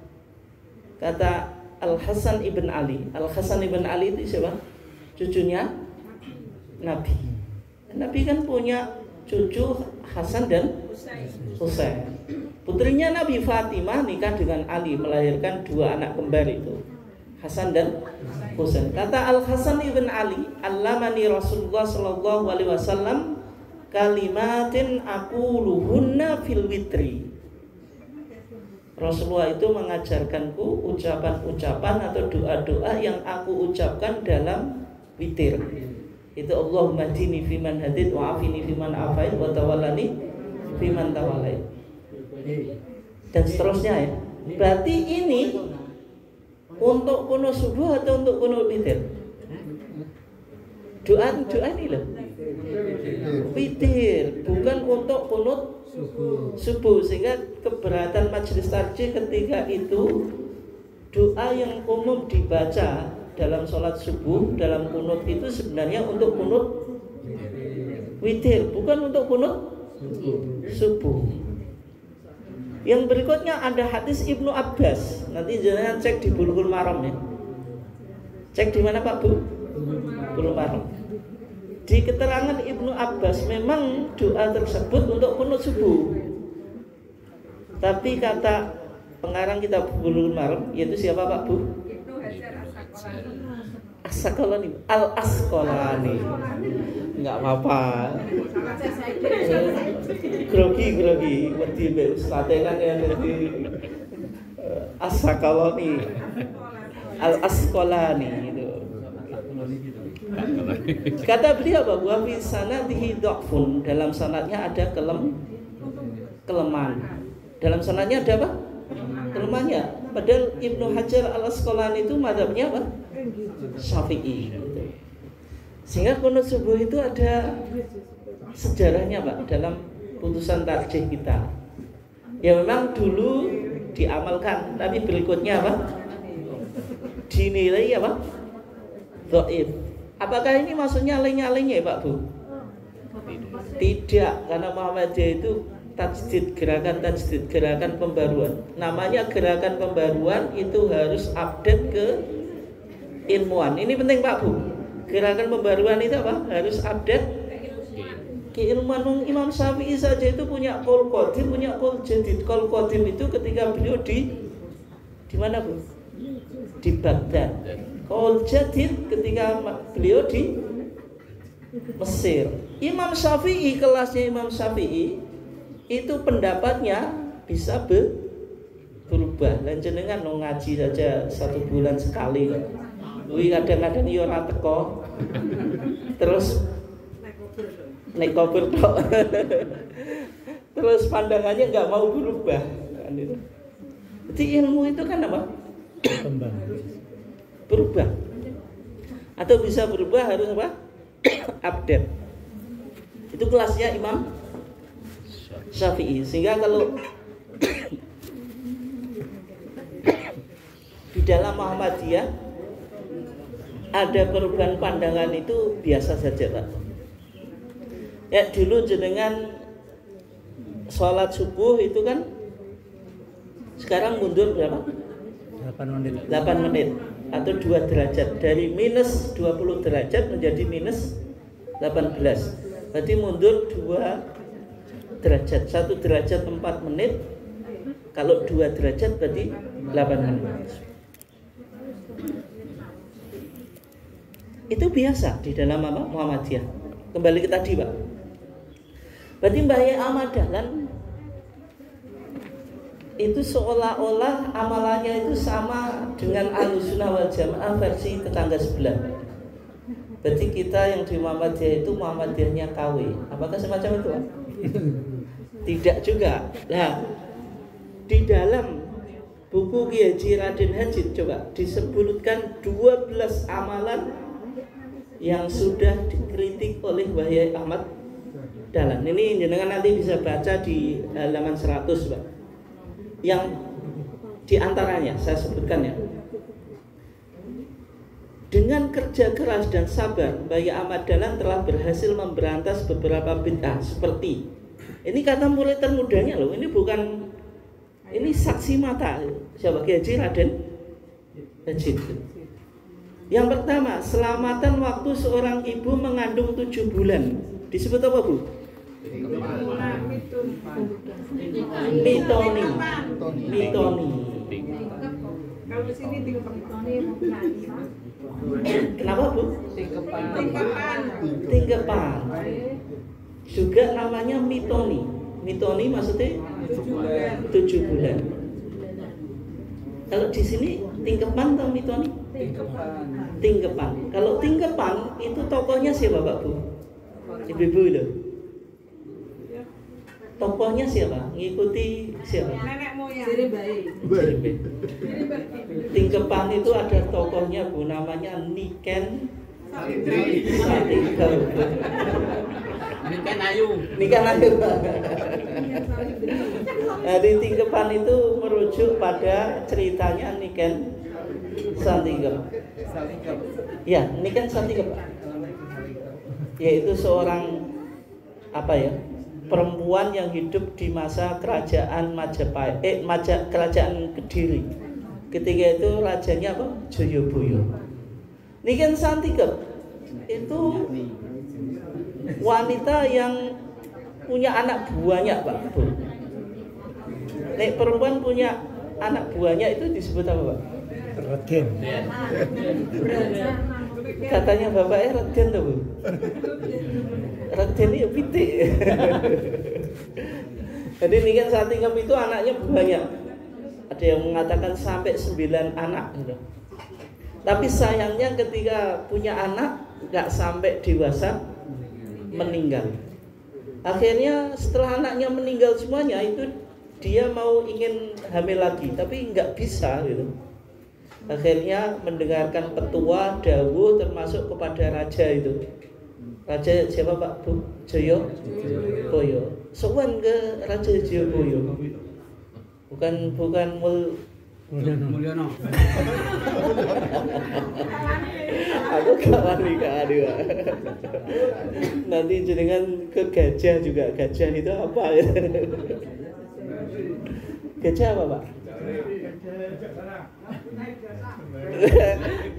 Speaker 1: kata Al Hasan ibn Ali. Al Hasan ibn Ali itu siapa? Cucunya Nabi. Nabi kan punya cucu Hasan dan Husain. Putrinya Nabi Fatimah nikah dengan Ali, melahirkan 2 anak kembar itu, Hasan dan Husain. Kata Al Hasan ibn Ali, "Allamani Rasulullah sallallahu alaihi wasallam kalimatin aquluhunna fil witri." Rasulullah itu mengajarkanku ucapan-ucapan atau doa-doa yang aku ucapkan dalam witir. Itu Allahumma hdini fiman hadid wa afini fiman afait wa tawallani fiman tawallait. Dan seterusnya ya. Berarti ini untuk kunut subuh atau untuk kunut witir? Doa ini loh. Witir, bukan untuk kunut subuh. Sehingga keberatan Majelis Tarjih ketika itu doa yang umum dibaca dalam sholat subuh, dalam kunut itu sebenarnya untuk kunut witir, bukan untuk kunut subuh. Yang berikutnya ada hadis Ibnu Abbas. Nanti jangan cek di Bulughul Maram ya. Cek di mana Pak Bu? Bulughul Maram. Di keterangan Ibnu Abbas memang doa tersebut untuk kunut subuh. Tapi kata pengarang kitab Bulughul Maram, yaitu siapa Pak Bu?
Speaker 3: Ibnu Hajar
Speaker 1: As-Asqalani. Al-Asqalani. Enggak apa-apa. Grogi. Wedi mbek ustaze kan ya dadi As-Asqalani. Al-Asqalani itu. Kata beliau bahwa fi sanadihi dhafun, dalam sanadnya ada kelemahan. Dalam sanadnya ada apa? Kelemahannya. Padahal Ibnu Hajar Al-Asqalani itu mazhabnya apa? Syafi'i. Sehingga kunut subuh itu ada sejarahnya Pak dalam putusan tarjih kita. Ya memang dulu diamalkan, tapi berikutnya apa? Dinilai apa? Dhaif. Apakah ini maksudnya nyalenya ya Pak Bu? Tidak, karena Muhammadiyah itu gerakan pembaruan. Namanya gerakan pembaruan itu harus update ke ilmuwan. Ini penting Pak Bu. Gerakan pembaruan itu apa? Harus update ke ilmuwan. Imam Syafi'i saja itu punya qaul qadim, punya qaul jadid. Qaul qadim itu ketika beliau di mana Bu? Di Baghdad. Qaul jadid ketika beliau di Mesir. Imam Syafi'i, kelasnya Imam Syafi'i itu pendapatnya bisa berubah. Lan jenengan no ngaji saja 1 bulan sekali. Kuwi kadang-kadang yo ora teko. Terus naik koper tok. Terus pandangannya nggak mau berubah. Jadi ilmu itu kan apa? Berubah. Atau bisa berubah harus apa? Update. Itu kelasnya Imam Syafi'i. Sehingga kalau di dalam Muhammadiyah ada perubahan pandangan itu biasa saja, Pak. Ya dulu jenengan sholat subuh itu kan sekarang mundur berapa? 8 menit atau 2 derajat. Dari minus 20 derajat menjadi minus 18. Berarti mundur 2 derajat. 1 derajat 4 menit. Kalau 2 derajat berarti 8 menit. Itu biasa di dalam apa? Muhammadiyah. Kembali ke tadi, Pak. Berarti Mbah Yai Ahmad Dahlan itu seolah-olah amalannya itu sama dengan Ahlussunnah wal Jamaah versi tetangga sebelah. Berarti kita yang di Muhammadiyah itu Muhammadiyahnya KW. Apakah semacam itu, Pak? Tidak juga. Nah, di dalam buku Kiai Haji Raden Hajid coba disebutkan 12 amalan yang sudah dikritik oleh Mbah Yai Ahmad Dahlan. Ini jenengan nanti bisa baca di halaman 100, Pak. Yang diantaranya saya sebutkan ya. Dengan kerja keras dan sabar, Mbah Yai Ahmad Dahlan telah berhasil memberantas beberapa bid'ah seperti ini kata murid termudanya loh. Ini bukan, ini saksi mata siapa? Kiai Haji Raden Hajid. Yang pertama, selamatan waktu seorang ibu mengandung 7 bulan. Disebut apa, Bu? Mitoni.
Speaker 3: Kalau di sini
Speaker 1: Kenapa, Bu? Tingkepan. Juga namanya mitoni. Mitoni maksudnya 7 bulan. Kalau di sini tingkepan atau mitoni? Tingkepan. Kalau tingkepan itu tokohnya siapa, Pak, Bu? Ibu-ibu itu. Tokohnya siapa? Ngikuti siapa?
Speaker 3: nenek moyang.
Speaker 1: Tingkepan itu ada tokohnya, Bu, namanya Niken Satigau.
Speaker 2: Niken Ayu.
Speaker 1: Nah, di Tingkepan itu merujuk pada ceritanya Niken Satigau. Ya, Niken Satigau. Yaitu seorang apa ya? Perempuan yang hidup di masa kerajaan Majapahit, kerajaan Kediri. Ketika itu rajanya apa? Joyoboyo. Niken Satigau itu wanita yang punya anak banyak, Pak. Nek perempuan punya anak buahnya itu disebut apa, Pak?
Speaker 4: Raden.
Speaker 1: Katanya bapaknya Raden tuh, Bu. Raden itu pitik. Jadi Niken Satigau itu anaknya banyak. Ada yang mengatakan sampai 9 anak gitu. Tapi sayangnya ketika punya anak nggak sampai dewasa meninggal. Akhirnya setelah anaknya meninggal semuanya itu dia mau ingin hamil lagi tapi nggak bisa gitu. Akhirnya mendengarkan petua dawuh termasuk kepada raja itu. Raja siapa, Pak, Bu? Joyoboyo. Sowan ke Raja Joyoboyo. Bukan
Speaker 2: Mulyono.
Speaker 1: Aku kawan nikah dua. Nanti jenengan ke gajah juga. Gajah itu apa ya? Gajah apa, Pak?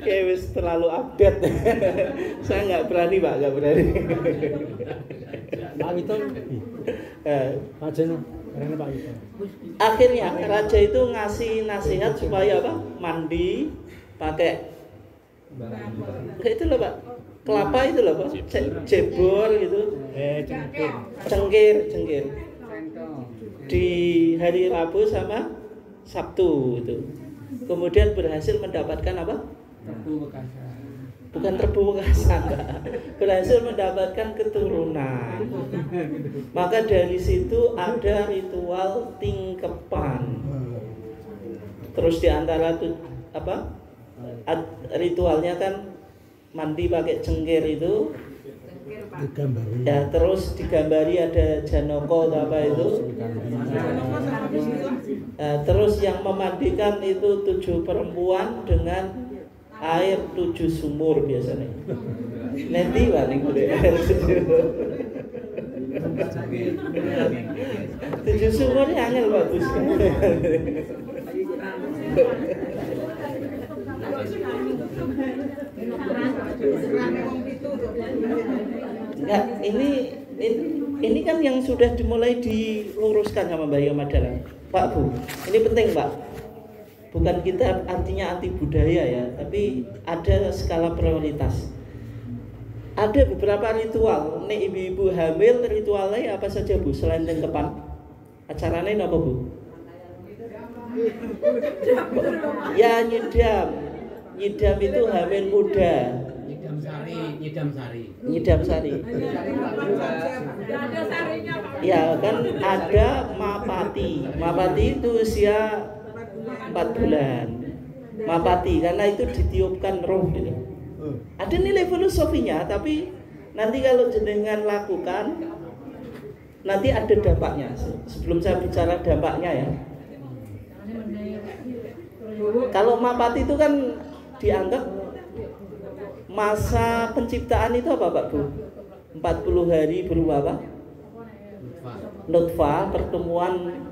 Speaker 1: Kayak wis terlalu update. Saya nggak berani, Pak, nggak berani.
Speaker 4: Pak Wito. Raja karena Pak Wito.
Speaker 1: Akhirnya raja itu ngasih nasihat supaya apa? Mandi pakai itu loh, Pak. Kelapa itu loh, Pak. Cebor gitu. Cengkir. Di hari Rabu sama Sabtu itu. Kemudian berhasil mendapatkan apa?
Speaker 2: Tebu bekasan.
Speaker 1: Bukan Rebu Wekasan, berhasil mendapatkan keturunan. Maka dari situ ada ritual tingkepan. Terus diantara ritualnya kan mandi pakai cengkir itu. Ya, terus digambari ada janoko atau apa itu. Terus yang memandikan itu 7 perempuan dengan air 7 sumur biasanya. Nanti paling gede air 7 sumur ini angel bagus. Enggak, ini kan yang sudah dimulai diluruskan sama Mbak Yomadalah. Pak Bu, ini penting Pak. Bukan kita artinya anti budaya ya, tapi ada skala prioritas. Ada beberapa ritual. Nek ibu-ibu hamil ritualnya apa saja Bu selain tingkepan? Acaranya apa Bu? Ya nyidam. Nyidam itu hamil muda. Nyidam sari. Ya kan ada mapati. Mapati itu usia 4 bulan. Mapati karena itu ditiupkan roh gitu. Ada nilai filosofinya, tapi nanti kalau jenengan lakukan nanti ada dampaknya. Sebelum saya bicara dampaknya ya. Kalau mapati itu kan dianggap masa penciptaan itu apa Pak Bu? 40 hari berupa apa? Nutfah, pertemuan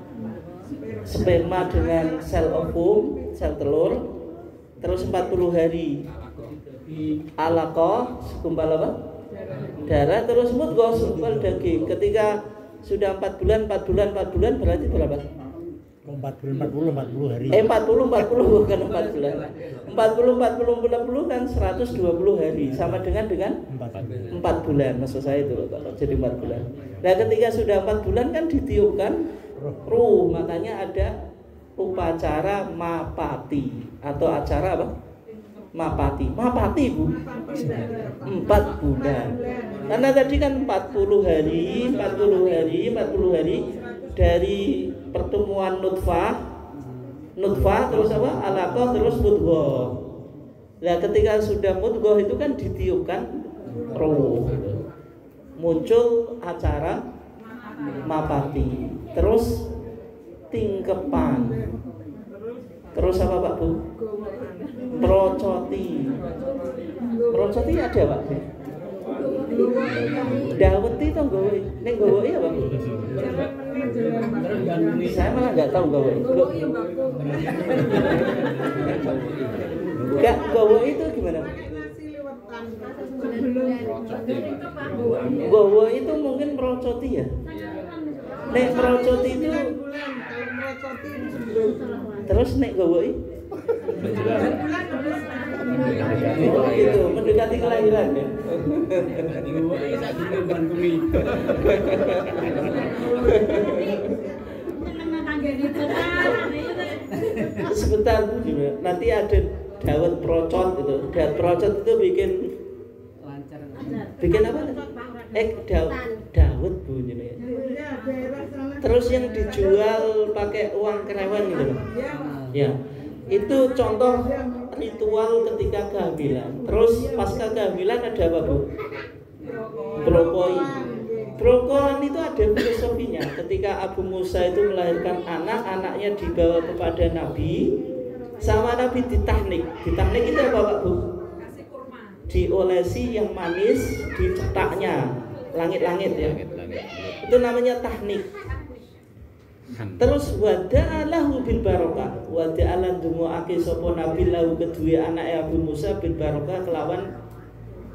Speaker 1: sperma dengan sel ovum, sel telur. Terus 40 hari alaqah, segumpal apa? Darah. Terus mudghah, segumpal daging. Ketika sudah 4 bulan berarti berapa?
Speaker 4: 40 hari.
Speaker 1: 40 bukan 4 bulan. 40 kan 120 hari sama dengan 4 bulan. Maksud saya itu kalau jadi 4 bulan. Nah, ketika sudah 4 bulan kan ditiupkan ruh, makanya ada upacara mapati atau acara apa? Mapati. Mapati Bu. 4 bulan. Karena tadi kan 40 hari dari pertemuan nutfah terus apa? Alaqah terus mudghah. Nah, ketika sudah mudghah itu kan ditiupkan ruh. Muncul acara mapati. Terus tingkepan. Terus apa Pak Bu? Procoti. Procoti ada Pak? Daweti to nggawe. Ning nggawe apa Bu? Saya malah nggak tahu gawe. Enggak, gawe itu gimana? Gawe itu mungkin merocoti ya. Nek merocoti itu terus nek gawe itu mendekati kelahiran ya. Sebentar nanti ada dawet procot itu. Dawet procot itu bikin apa? Dawet Bu ini. Terus yang dijual pakai uang kerewan gitu loh. Ya. Itu contoh ritual ketika kehamilan. Terus pasca kehamilan ada apa Bu? Brokoi. Brokoan itu ada filosofinya. Ketika Abu Musa itu melahirkan anak, anaknya dibawa kepada Nabi, sama Nabi ditahnik. Ditahnik itu apa Pak Bu? Diolesi yang manis, dicetaknya langit-langit ya. Itu namanya tahnik. Terus wada'alahu bil barokah. Wada'alan dungoake sapa Nabi lahu kedua anake Abu Musa bil barokah kelawan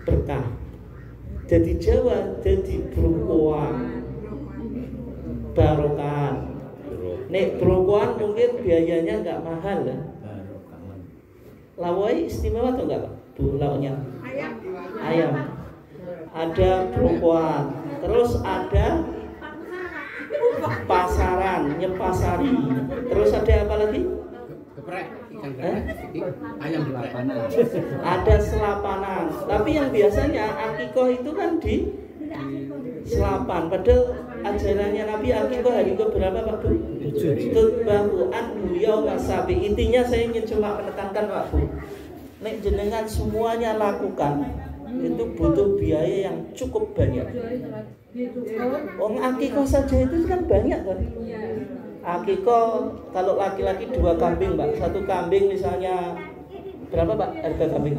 Speaker 1: berkah. Jadi Jawa jadi brokoan. Barokan. Nek brokoan mungkin biayanya enggak mahal ya. Lawai istimewa atau enggak Pak? Bu lauknya. Ayam. Ada brokoan. Terus ada pasaran Nyepasari. Terus ada apa lagi?
Speaker 2: Geprek, ikan geprek, ayam geprek.
Speaker 1: Ada selapanan. Tapi yang biasanya akikoh itu kan di selapan. Padahal ajarannya Nabi akikoh hari ke berapa Pak Bu? Tutbahu anhu yauma sabi. Intinya saya ingin cuma menekankan Pak Bu. Nek jenengan semuanya lakukan, itu butuh biaya yang cukup banyak. Akikoh saja itu kan banyak kan. Akikoh kalau laki-laki 2 kambing Pak. 1 kambing misalnya berapa Pak harga kambing?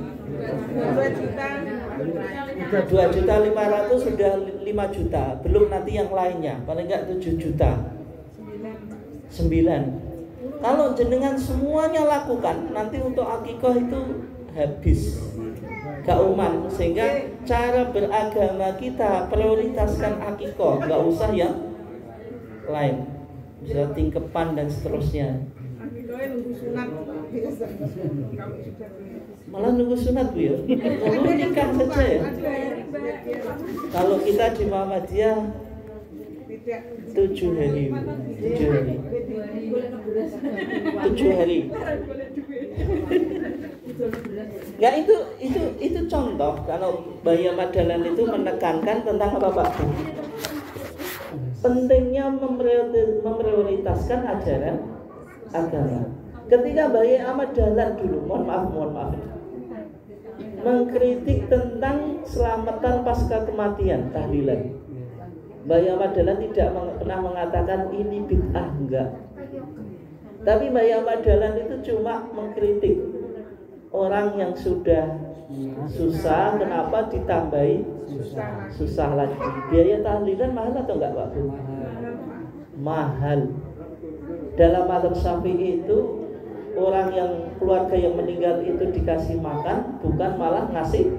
Speaker 1: 2.500.000 sudah 5 juta. Belum nanti yang lainnya. Paling enggak 7 juta. 9. Kalau jenengan semuanya lakukan, nanti untuk akikoh itu habis. Kauman, sehingga cara beragama kita prioritaskan akikoh, nggak usah yang lain, bisa tingkepan dan seterusnya. Malah nunggu sunat Bu ya. Kalau nikah saja ya. Kalau kita di Muhammadiyah 7 hari. 7 hari. Ya itu contoh kalau Mbah Ahmad Dahlan itu menekankan tentang apa Pak? Pentingnya memprioritaskan ajaran agama. Ketika Mbah Ahmad Dahlan dulu, mohon maaf, mengkritik tentang selamatan pasca kematian, tahlilan. Mbah Ahmad Dahlan tidak pernah mengatakan ini bid'ah, enggak. Tapi Mbah Ahmad Dahlan itu cuma mengkritik orang yang sudah susah, kenapa ditambahi susah lagi. Biaya tahlilan mahal atau enggak Pak? Mahal. Dalam mazhab Syafi'i itu orang yang keluarga yang meninggal itu dikasih makan, bukan malah ngasih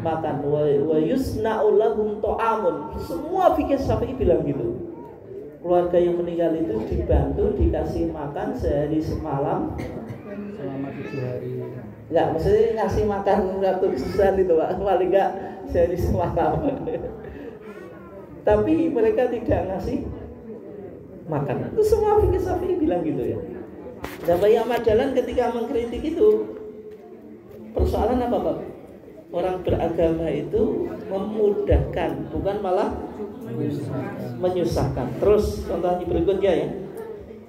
Speaker 1: makan. Wa yusna'u lahum ta'amun. Semua fikih Syafi'i bilang gitu. Keluarga yang meninggal itu dibantu dikasih makan sehari semalam selama 7 hari. Enggak, maksudnya ngasih makan ratusan itu Pak, paling enggak sehari semalam. Tapi mereka tidak ngasih makan. Itu semua fikih Syafi'i bilang gitu ya. Dan Mbah Ahmad Dahlan ketika mengkritik itu, persoalan apa Pak? Orang beragama itu memudahkan, bukan malah menyusahkan. Terus contohnya berikutnya ya.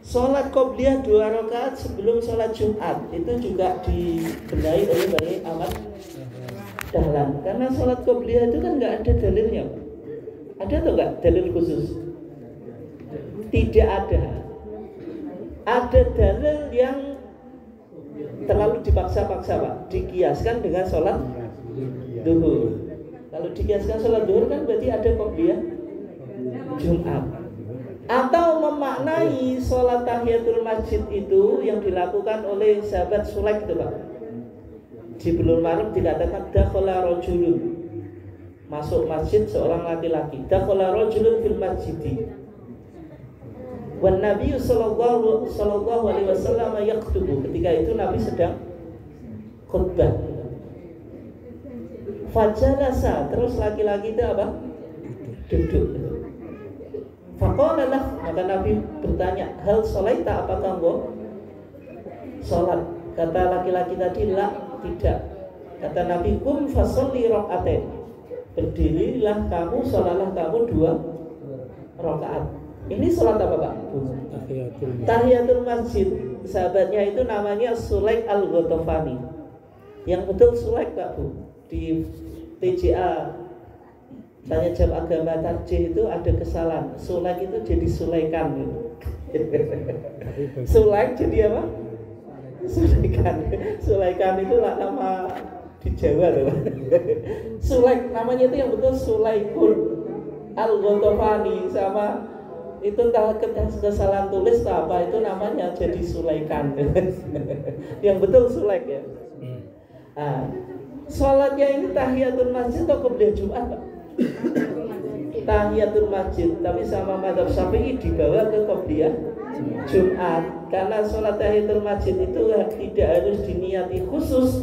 Speaker 1: Sholat qobliyah 2 rakaat sebelum sholat Jumat itu juga dibenahi oleh Mbah Ahmad Dahlan. Karena sholat qobliyah itu kan nggak ada dalilnya. Ada atau nggak dalil khusus? Tidak ada. Ada dalil yang terlalu dipaksa-paksa Pak. Dikiaskan dengan sholat duhur. Kalau dikiaskan sholat duhur kan berarti ada qobliyah Jumat. Atau memaknai sholat tahiyatul masjid itu yang dilakukan oleh sahabat Sulaik itu Pak. Di Bulughul Maram dikatakan dakhala rajulun, masuk masjid seorang laki-laki. Dakhala rajulun fil masjidi. Wan Nabi sallallahu alaihi wasallam yaktubu. Ketika itu Nabi sedang khutbah. Fajalasa, terus laki-laki itu apa? Duduk. Faqalalah, maka Nabi bertanya, hal sholaita, apakah engkau sholat? Kata laki-laki tadi, la, tidak. Kata Nabi, kum fasolli rok'atain, berdirilah kamu, sholatlah kamu 2 rakaat. Ini sholat apa Pak? Tahiyatul masjid. Sahabatnya itu namanya Sulaik al-Ghatafani. Yang betul Sulaik Pak Bu. Di TJA tanya jawab agama tarjih itu ada kesalahan. Sulaik itu jadi Sulaikan gitu. Sulaik jadi apa? Sulaikan. Sulaikan itu lah nama di Jawa loh. Sulaik namanya itu yang betul Sulaikun al-Ghatafani, sama itu entah kesalahan tulis atau apa, itu namanya jadi Sulaikan. Yang betul Sulaik ya. Nah, sholatnya ini tahiyatul masjid atau qobliyah Jumat Pak? Tahiyatul masjid, tapi sama mazhab Syafi'i dibawa ke qobliyah Jumat. Karena sholat tahiyatul masjid itu tidak harus diniati khusus.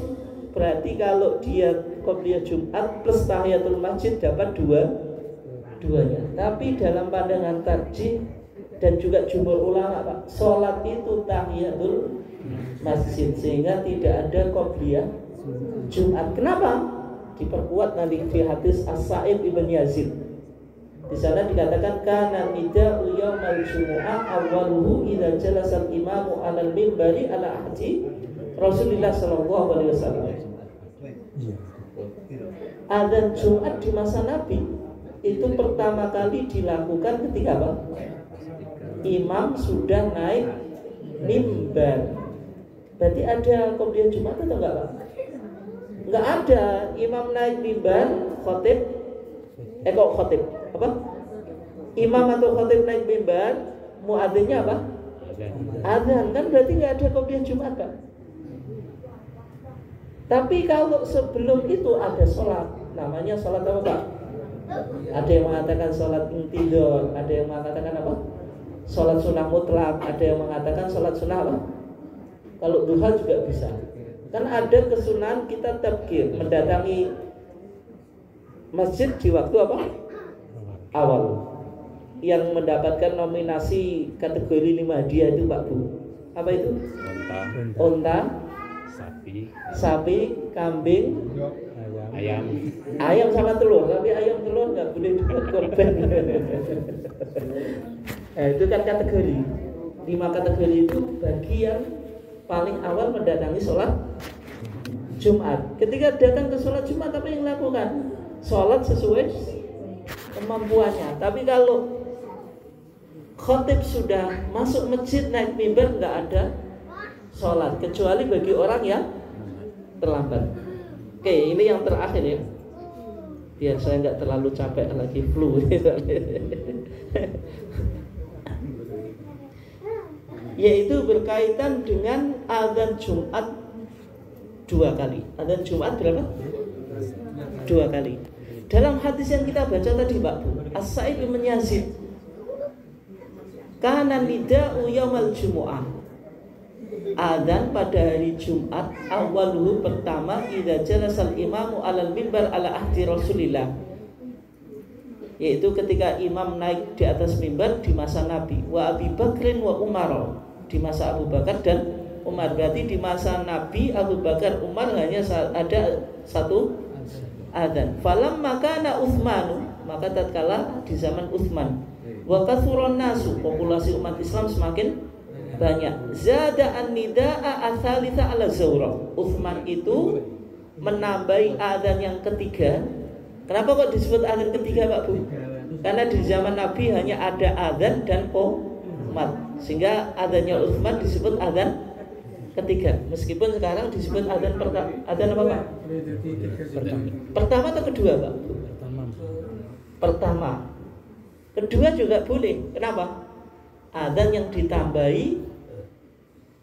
Speaker 1: Berarti kalau dia qobliyah Jumat plus tahiyatul masjid dapat duanya. Tapi dalam pandangan tarjih dan juga jumhur ulama Pak, sholat itu tahiyatul masjid, sehingga tidak ada qobliyah Jumat. Kenapa? Diperkuat nanti di hadis As-Sa'ib ibn Yazid. Di sana dikatakan kana nida'u yaumal jumu'ah awwaluhu idza jalasa al-imamu 'alal minbari ala ahdi Rasulullah sallallahu alaihi wasallam. Adzan Jumat di masa Nabi itu pertama kali dilakukan ketika apa? Imam sudah naik mimbar. Berarti ada qobliyah Jumat atau enggak Pak? Enggak ada. Imam naik mimbar, khotib kok khotib apa? Imam atau khotib naik mimbar, muadzinnya apa? Adzan. Kan berarti enggak ada qobliyah Jumat Pak. Tapi kalau sebelum itu ada sholat, namanya sholat apa Pak? Ada yang mengatakan sholat intidor, ada yang mengatakan apa? Sholat sunnah mutlak, ada yang mengatakan sholat sunnah apa? Kalau duha juga bisa. Kan ada kesunahan kita tabkir, mendatangi masjid di waktu apa? Awal. Yang mendapatkan nominasi kategori 5 hadiah itu Pak Bu. Apa itu? Onta, sapi, kambing, ayam sama telur. Tapi ayam telur nggak boleh dibuat korban. Itu kan kategori 5 kategori itu bagi yang paling awal mendatangi sholat Jumat. Ketika datang ke sholat Jumat, apa yang dilakukan? Sholat sesuai kemampuannya. Tapi kalau khotib sudah masuk masjid naik mimbar, nggak ada sholat kecuali bagi orang yang terlambat. Oke, ini yang terakhir ya, biar saya nggak terlalu capek lagi flu. Yaitu berkaitan dengan adzan Jumat 2 kali. Adzan Jumat berapa? 2 kali. Dalam hadis yang kita baca tadi Pak Bu, As-Sa'ib ibn Yazid, kana nida'u yaumal jumu'ah, adzan pada hari Jumat awaluhu pertama idza jalasal imamu 'alal mimbar ala ahdi Rasulillah, yaitu ketika imam naik di atas mimbar di masa Nabi, wa Abi Bakrin wa Umar, di masa Abu Bakar dan Umar. Berarti di masa Nabi, Abu Bakar, Umar hanya ada satu adzan. Falamma kana Utsmanu, maka tatkala di zaman Utsman, wa kathuran nasu, populasi umat Islam semakin banyak, zada an-nidaa ats-tsalitsa ala zawra. Utsman itu menambahi adzan yang ketiga. Kenapa kok disebut adzan ketiga Pak Bu? Karena di zaman Nabi hanya ada adzan dan qomat, sehingga adzannya Utsman disebut adzan ketiga. Meskipun sekarang disebut adzan adzan apa Pak? Pertama atau kedua Pak? Pertama. Kedua juga boleh. Kenapa? Adzan yang ditambahi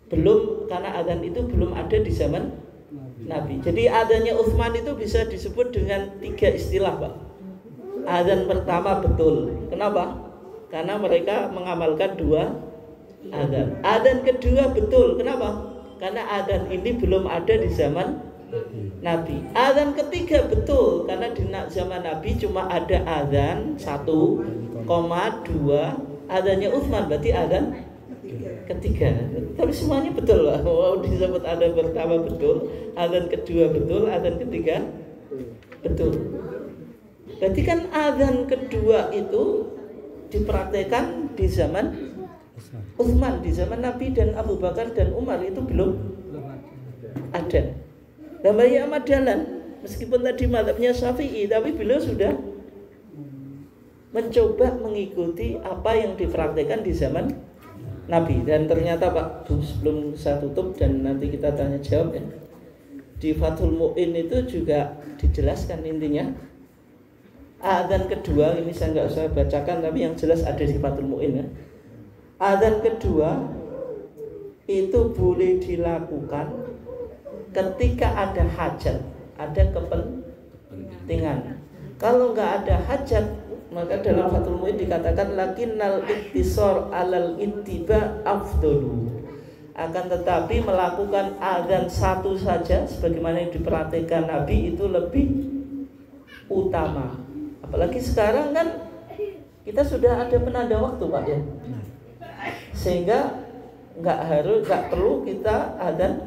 Speaker 1: belum, karena adzan itu belum ada di zaman Nabi. Jadi adzannya Utsman itu bisa disebut dengan 3 istilah Pak. Adzan pertama betul. Kenapa? Karena mereka mengamalkan 2 adzan. Adzan kedua betul. Kenapa? Karena adzan ini belum ada di zaman Nabi. Adzan ketiga betul, karena di zaman Nabi cuma ada adzan 1,2, adzannya Utsman berarti adzan ketiga. Tapi semuanya betul lah. Wow, disebut adzan pertama betul, adzan kedua betul, adzan ketiga betul. Berarti kan adzan kedua itu dipraktekkan di zaman Utsman, di zaman Nabi dan Abu Bakar dan Umar itu belum ada. Dan Mbak Ahmad Dahlan, meskipun tadi mazhabnya Syafi'i, tapi beliau sudah mencoba mengikuti apa yang dipraktekkan di zaman Nabi. Dan ternyata Pak, sebelum saya tutup dan nanti kita tanya jawab ya, di Fathul Mu'in itu juga dijelaskan intinya. Adzan kedua, ini saya nggak usah bacakan, tapi yang jelas ada di Fathul Mu'in ya. Adzan kedua itu boleh dilakukan ketika ada hajat, ada kepentingan. Kalau nggak ada hajat, maka dalam Fathul Mu'in dikatakan lakinnal iktisar alal ittiba afdalu. Akan tetapi melakukan adzan satu saja sebagaimana yang diperhatikan Nabi itu lebih utama. Apalagi sekarang kan kita sudah ada penanda waktu Pak ya. Sehingga nggak perlu kita adzan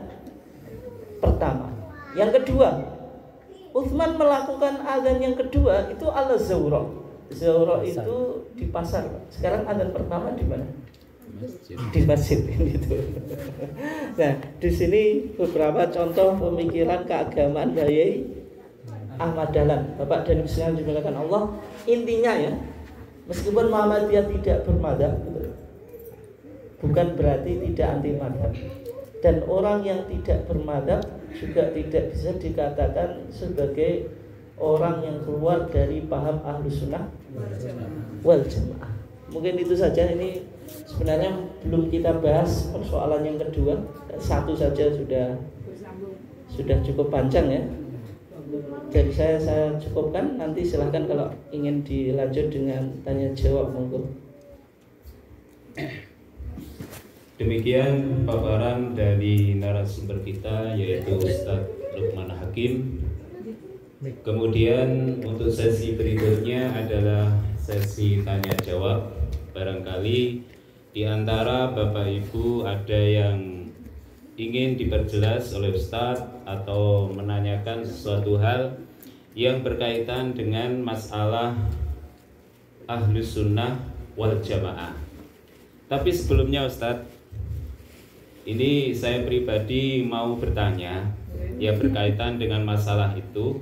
Speaker 1: pertama. Yang kedua, Utsman melakukan adzan yang kedua itu ala Zawra. Zawra itu di pasar. Sekarang adzan pertama di mana? Di masjid gitu. Nah, di sini beberapa contoh pemikiran keagamaan dari Ahmad Dahlan, Bapak dan Ibu sekalian dimuliakan Allah. Intinya ya, meskipun Muhammadiyah tidak bermadzhab, bukan berarti tidak anti madzhab. Dan orang yang tidak bermadzhab juga tidak bisa dikatakan sebagai orang yang keluar dari paham Ahlus Sunnah wal Jamaah. Mungkin itu saja. Ini sebenarnya belum kita bahas persoalan yang kedua. Satu saja sudah cukup panjang ya. Jadi saya cukupkan. Nanti silahkan kalau ingin dilanjut dengan tanya jawab, monggo.
Speaker 5: Demikian paparan dari narasumber kita, yaitu Ustadz Lukman Hakim. Kemudian untuk sesi berikutnya adalah sesi tanya jawab. Barangkali di antara Bapak Ibu ada yang ingin diperjelas oleh Ustadz atau menanyakan sesuatu hal yang berkaitan dengan masalah Ahlus Sunnah wal Jamaah. Tapi sebelumnya Ustadz, ini saya pribadi mau bertanya yang berkaitan dengan masalah itu.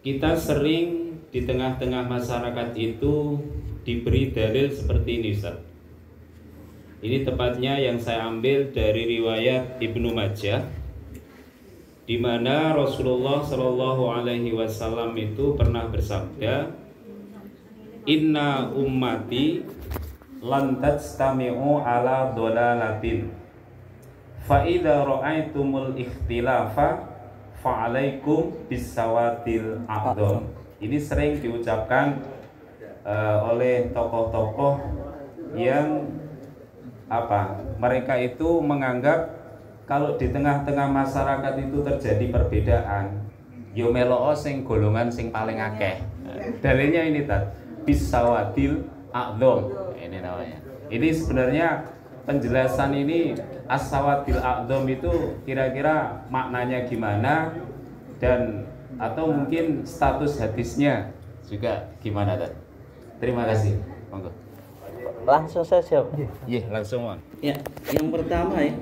Speaker 5: Kita sering di tengah-tengah masyarakat itu diberi dalil seperti ini, Ustaz. Ini tepatnya yang saya ambil dari riwayat Ibnu Majah, di mana Rasulullah Shallallahu Alaihi Wasallam itu pernah bersabda, Inna ummati lan tajtami'u ala dolalatin, fa idza ra'aitumul ikhtilafa fa alaikum bisawatil a'dham. Ini sering diucapkan oleh tokoh-tokoh yang mereka itu menganggap kalau di tengah-tengah masyarakat itu terjadi perbedaan, yo meloo sing golongan sing paling akeh. Dalilnya ini bisawatil a'dham. Ini namanya. Ini sebenarnya penjelasan ini as-sawatil a'dham itu kira-kira maknanya gimana, dan atau mungkin status hadisnya juga gimana, Tad? Terima kasih. Monggo.
Speaker 1: Langsung saya jawab.
Speaker 5: Iya, langsung, Bang.
Speaker 1: Ya, yang pertama ya,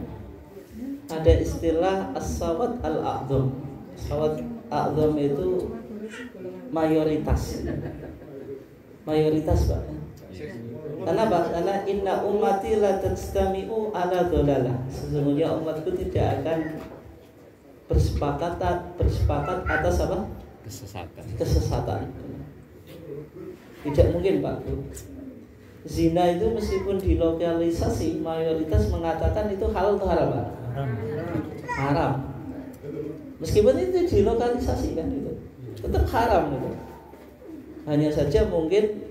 Speaker 1: ada istilah as-sawat al-a'dham. Sawat a'dham itu mayoritas. Mayoritas, Pak. Karena apa? Karena inna ummati la tajtami'u ala dhalalah. Sesungguhnya umatku tidak akan bersepakat atas apa? Kesesatan. Tidak mungkin, Pak. Zina itu meskipun dilokalisasi, mayoritas mengatakan itu halal atau haram, Pak? Haram. Meskipun itu dilokalisasi kan itu, tetap haram itu. Hanya saja mungkin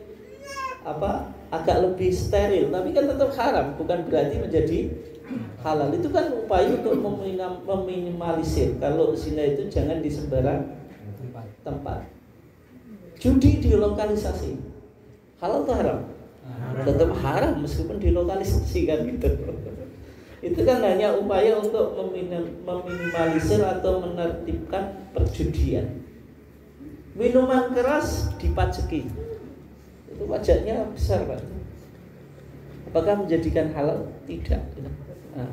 Speaker 1: agak lebih steril, tapi kan tetap haram, bukan berarti menjadi halal. Itu kan upaya untuk meminimalisir kalau zina itu jangan di sembarang tempat. Judi dilokalisasi, halal atau haram? Tetap haram meskipun dilokalisasi kan gitu. Itu kan hanya upaya untuk meminimalisir atau menertibkan perjudian. Minuman keras dipajaki, itu pajaknya besar, Pak. Apakah menjadikan halal? Tidak. Nah,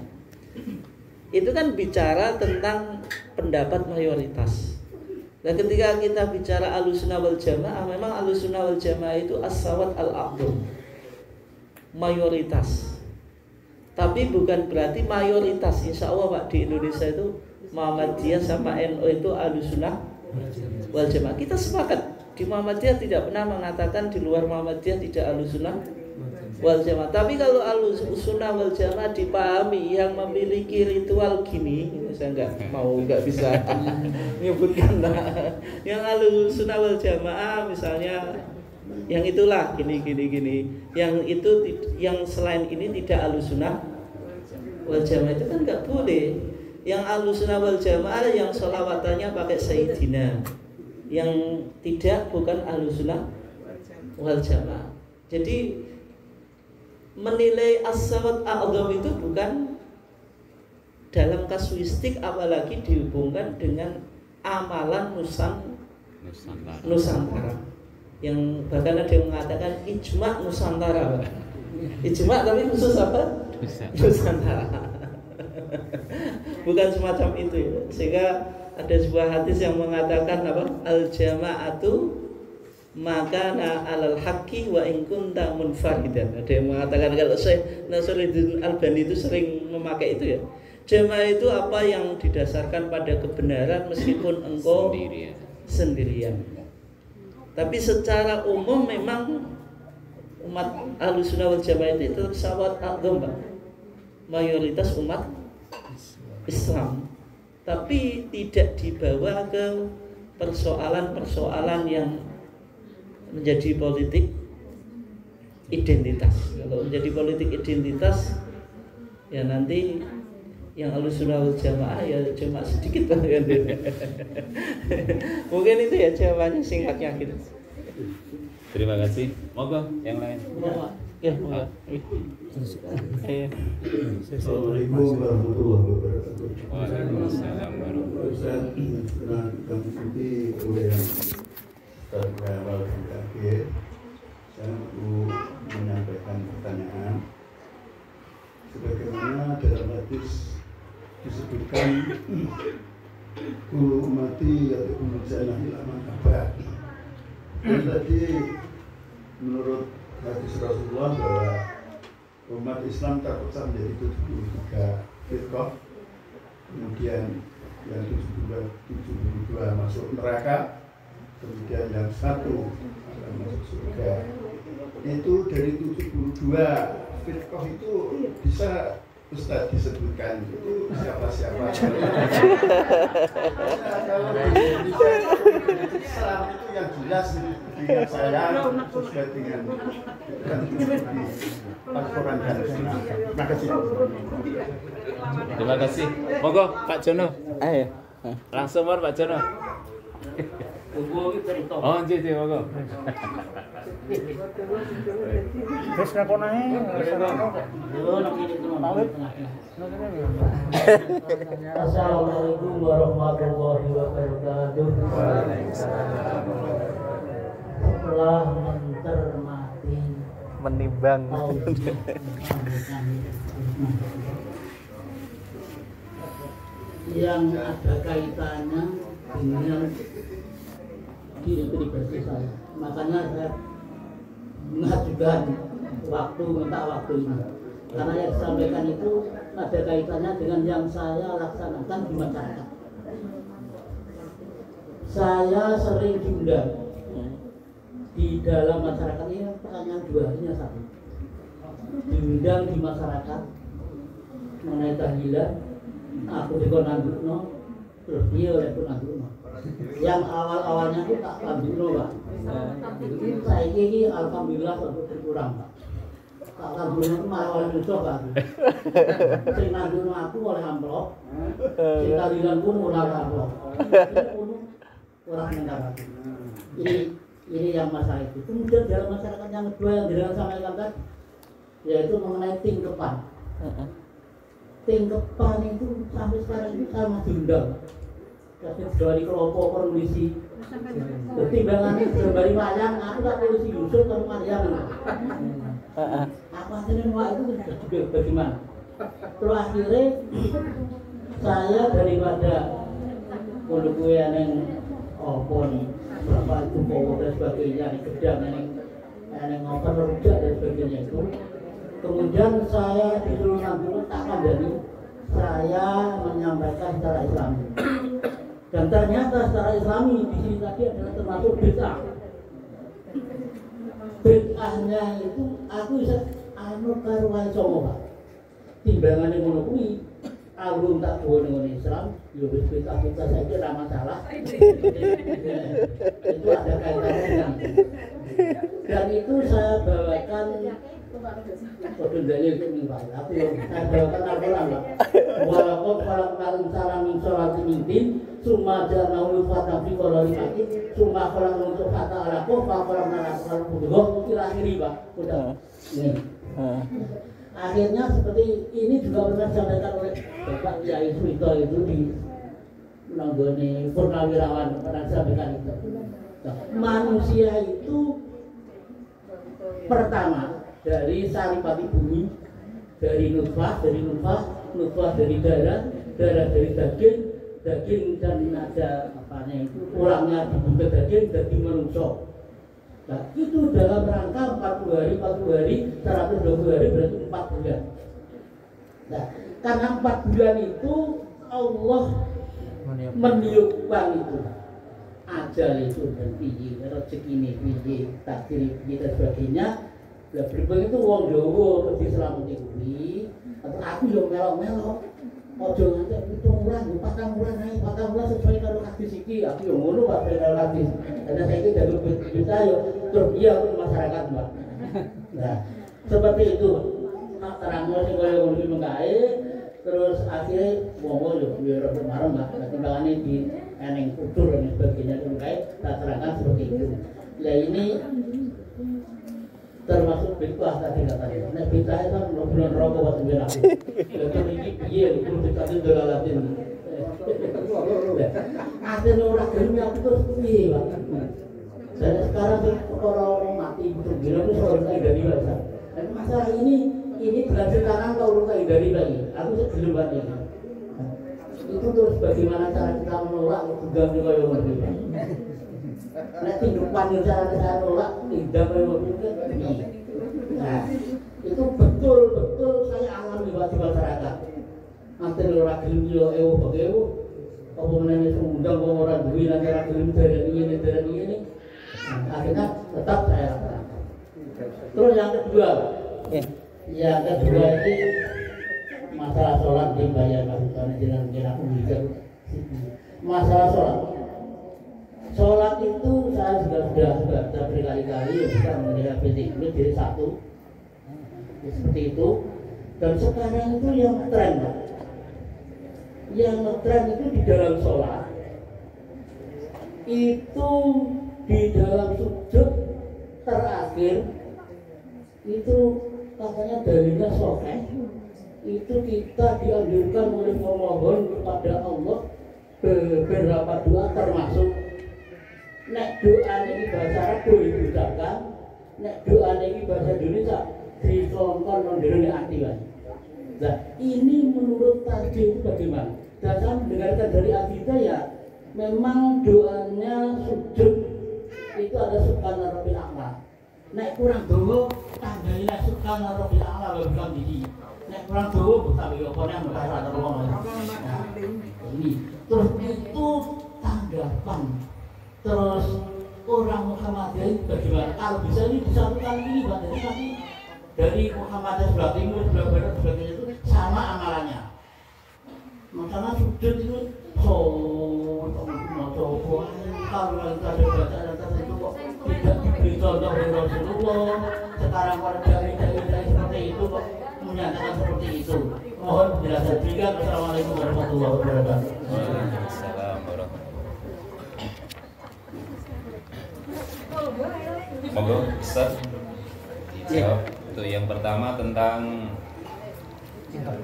Speaker 1: itu kan bicara tentang pendapat mayoritas. Dan ketika kita bicara Ahlussunnah wal Jamaah, memang Ahlussunnah wal Jamaah itu as-sawat al-a'dham, mayoritas. Tapi bukan berarti mayoritas. Insya Allah, Pak, di Indonesia itu Muhammadiyah sama NU itu Ahlussunnah wal Jamaah. Kita sepakat di Muhammadiyah tidak pernah mengatakan di luar Muhammadiyah tidak Ahlussunnah wal Jamaah. Tapi kalau Ahlussunnah wal Jamaah dipahami yang memiliki ritual gini, saya nggak bisa menyebutkan. Yang Ahlussunnah wal Jamaah misalnya yang itulah gini. Yang itu yang selain ini tidak Ahlussunnah wal Jamaah, itu kan nggak boleh. Yang Ahlussunnah wal Jamaah yang sholawatannya pakai Sayyidina, yang tidak bukan Ahlussunnah wal Jamaah. Jadi menilai as-sawat a'dham itu bukan dalam kasuistik, apalagi dihubungkan dengan amalan Nusantara. Yang bahkan ada yang mengatakan ijma Nusantara. Ijma tapi khusus apa? Nusantara. Bukan semacam itu ya. Sehingga ada sebuah hadis yang mengatakan apa? Al-jama'atu makana alal haqqi wa in kunta munfaridan. Ada yang mengatakan, kalau Syekh Nasruddin Albani itu sering memakai itu ya. Jamaah itu apa yang didasarkan pada kebenaran meskipun engkau sendirian. Tapi secara umum memang umat Ahlussunnah wal Jamaah itu tetap sawat a'dham, mayoritas umat Islam. Tapi tidak dibawa ke persoalan-persoalan yang menjadi politik identitas. Kalau menjadi politik identitas, ya nanti yang Ahlussunnah wal Jamaah ya cuma sedikit banget. Mungkin itu ya jawabannya singkatnya gitu.
Speaker 5: Terima kasih. Monggo yang lain.
Speaker 1: Ya, monggo.
Speaker 6: Assalamualaikum warahmatullahi wabarakatuh.
Speaker 5: Waalaikumsalam warahmatullahi
Speaker 6: Pernah diikuti oleh yang awal dan akhir. Saya mau menyampaikan pertanyaan. Sebagaimana dalam hadis disebutkan, kulu ummati yadkhulul jannah illa man aba. Dan tadi menurut hadis Rasulullah bahwa umat Islam terpecah menjadi 73 firqah. Kemudian yang 72 masuk neraka, kemudian yang satu akan masuk surga. Itu dari 72 firqah itu bisa Ustaz disebutkan itu siapa-siapa. Kalau di Islam itu yang jelas dengan saya sesuai dengan Al-Quran dan Sunnah. Terima kasih.
Speaker 5: Terima kasih. Monggo Pak Jono. Ayo. Langsung Pak Jono. Oh, nggih, monggo.
Speaker 4: Wis ngakonae.
Speaker 1: Assalamualaikum warahmatullahi wabarakatuh. Setelah mencermati,
Speaker 7: menimbang
Speaker 1: yang ada kaitannya dengan diri pribadi saya, makanya saya mengajukan minta waktu ini, karena yang disampaikan itu ada kaitannya dengan yang saya laksanakan di masyarakat. Saya sering diundang di dalam masyarakat ini, pertanyaan dua, ini satu, diundang di masyarakat mengenai tahlilan, aku dikonandukno, terus dia oleh konandukno. Yang awal-awalnya itu tak kandukno, Pak. Saya ini alhamdulillah untuk berkurang, Pak. Tak kandukno itu malah oleh musuh, Pak. Sing kandukno aku oleh amplop, sing tahlilan pun oleh amplop. Orang mendapat. Ini yang masalah itu. Kemudian dalam masyarakat yang kedua yang dengan sampaikan tadi, yaitu mengenai tingkepan. Tingkepan itu sampai sekarang itu saya masih diundang. Kasih dari kelompok permisi. Timbangannya dari wayang, aku tak polisi Yusuf ke rumah dia. Apa jenis wah itu juga bagaimana? Terus akhirnya saya daripada pondok yang opon bapak itu bawa dan sebagainya, di gedang yang ngoper rujak dan sebagainya itu. Kemudian saya disuruh ngambil takkan jadi saya menyampaikan secara Islami. Dan ternyata secara Islami di sini tadi adalah termasuk bid'ah. Bid'ahnya itu aku bisa karuan songo, Pak. Timbangannya ngono kuwi, alun tak bawa dengan Islam, ya wis bid'ah saya kira masalah. Itu ada kaitannya dengan. Dan itu saya bawakan Kodun dalil ini Pak, aku yang saya bawakan Al-Quran Pak. Walaupun kalau kalian cara minsolati mintin, summa janahul fatah fi kolori makin, summa kalau untuk fatah alakoh, kalau narasul buduh, kira-kiri Pak. Udah, ini
Speaker 7: Akhirnya seperti ini juga pernah disampaikan oleh Bapak Kiai Suwito itu di Nanggone Purnawirawan, pernah disampaikan itu. Nah, manusia itu pertama dari saripati bumi, dari nutfah dari darah dari daging dan ada apanya itu ulangnya dibentuk daging jadi manusia. Nah, itu dalam rangka 40 hari, 120 hari berarti 4 bulan. Nah, karena 4 bulan itu Allah meniupkan itu ajal itu dan piye rezeki ini piye takdir piye dan sebagainya. Lah berhubung itu wong Jawa mesti selamat kuwi atau aku yo melok-melok ojo nganti 7 bulan 4 bulan ae 4 bulan sesuai karo hadis iki aku yo ngono Pak karo hadis ada saiki dadi bisa yo terus iya masyarakat Mbak. Nah seperti itu nak terangno sing kaya ngono iki mengkae terus akhirnya wong yo biar marang Mbak timbangane di eneng kudur dan sebagainya mengkae tak terangkan seperti itu. Lah ini termasuk bid'ah tadi katanya. Nek bid'ah itu kan bulan rokok waktu bilang aku. Lalu ini piye kudu dikasih dolalatin. Akhirnya orang gelem aku terus piye, Pak. Dan sekarang orang mati betul gila itu soal dari bahasa. Dan masalah ini dilanjutkan kalau lukai dari lagi. Aku gelem banget ini. Itu terus bagaimana cara kita menolak juga juga yang berbeda. Nek tindukan yang cara nolak tidak mungkin. Nah, itu betul-betul saya alami di masyarakat. Nanti orang gelem yo begitu, apa menanya undang orang duit nanti orang gelem dari ini. Akhirnya tetap saya lakukan. Terus yang kedua, ini masalah sholat dibayar karena jenang bisa. Masalah sholat. Sholat itu saya sudah berkali-kali bisa mengenai PT itu jadi satu seperti itu. Dan sekarang itu yang tren, yang tren itu di dalam sholat itu di dalam sujud terakhir itu katanya dalilnya sahih itu kita dianjurkan oleh memohon kepada Allah beberapa doa termasuk nek doa ini bahasa Arab boleh diucapkan, nek doa ini bahasa Indonesia dicontohkan mendiruni artiwan. Nah ini menurut tadi itu bagaimana? Dan saya mendengarkan dari Abida ya memang doanya sujud itu ada subhana rabbil a'la. Nek kurang dawa tambahin subhana rabbil a'la wa bihamdihi. Nek kurang dawa tambah yo kono yang bahasa Arab. Ini terus itu tanggapan. Terus orang Muhammadiyah bagaimana? Kalau bisa ini disatukan ini Pak, jadi nanti dari Muhammadiyah sebelah timur, sebelah barat, sebagainya itu sama amalannya. Masalah sujud itu kalau kita ada bacaan itu kok tidak diberi contoh dari Rasulullah. Sekarang para dai-dai seperti itu kok menyatakan seperti itu. Mohon penjelasan. Assalamualaikum warahmatullahi wabarakatuh.
Speaker 5: Waalaikumsalam warahmatullahi. Monggo Ustaz dijawab. Untuk yang pertama tentang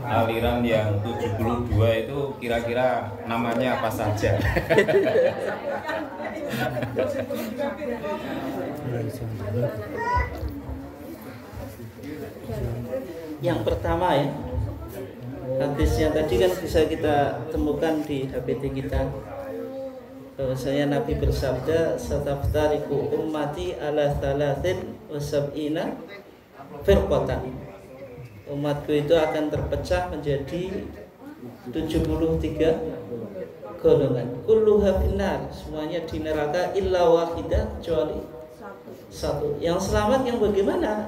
Speaker 5: aliran yang 72 itu kira-kira namanya apa saja?
Speaker 1: Yang pertama ya, hadis yang tadi kan bisa kita temukan di HPT kita. Bahwasanya Nabi bersabda, "Sataftariqu ummati ala 73 firqatan." Umatku itu akan terpecah menjadi 73 golongan. Kulluha finnar, semuanya di neraka illa wahidah, kecuali satu. Yang selamat yang bagaimana?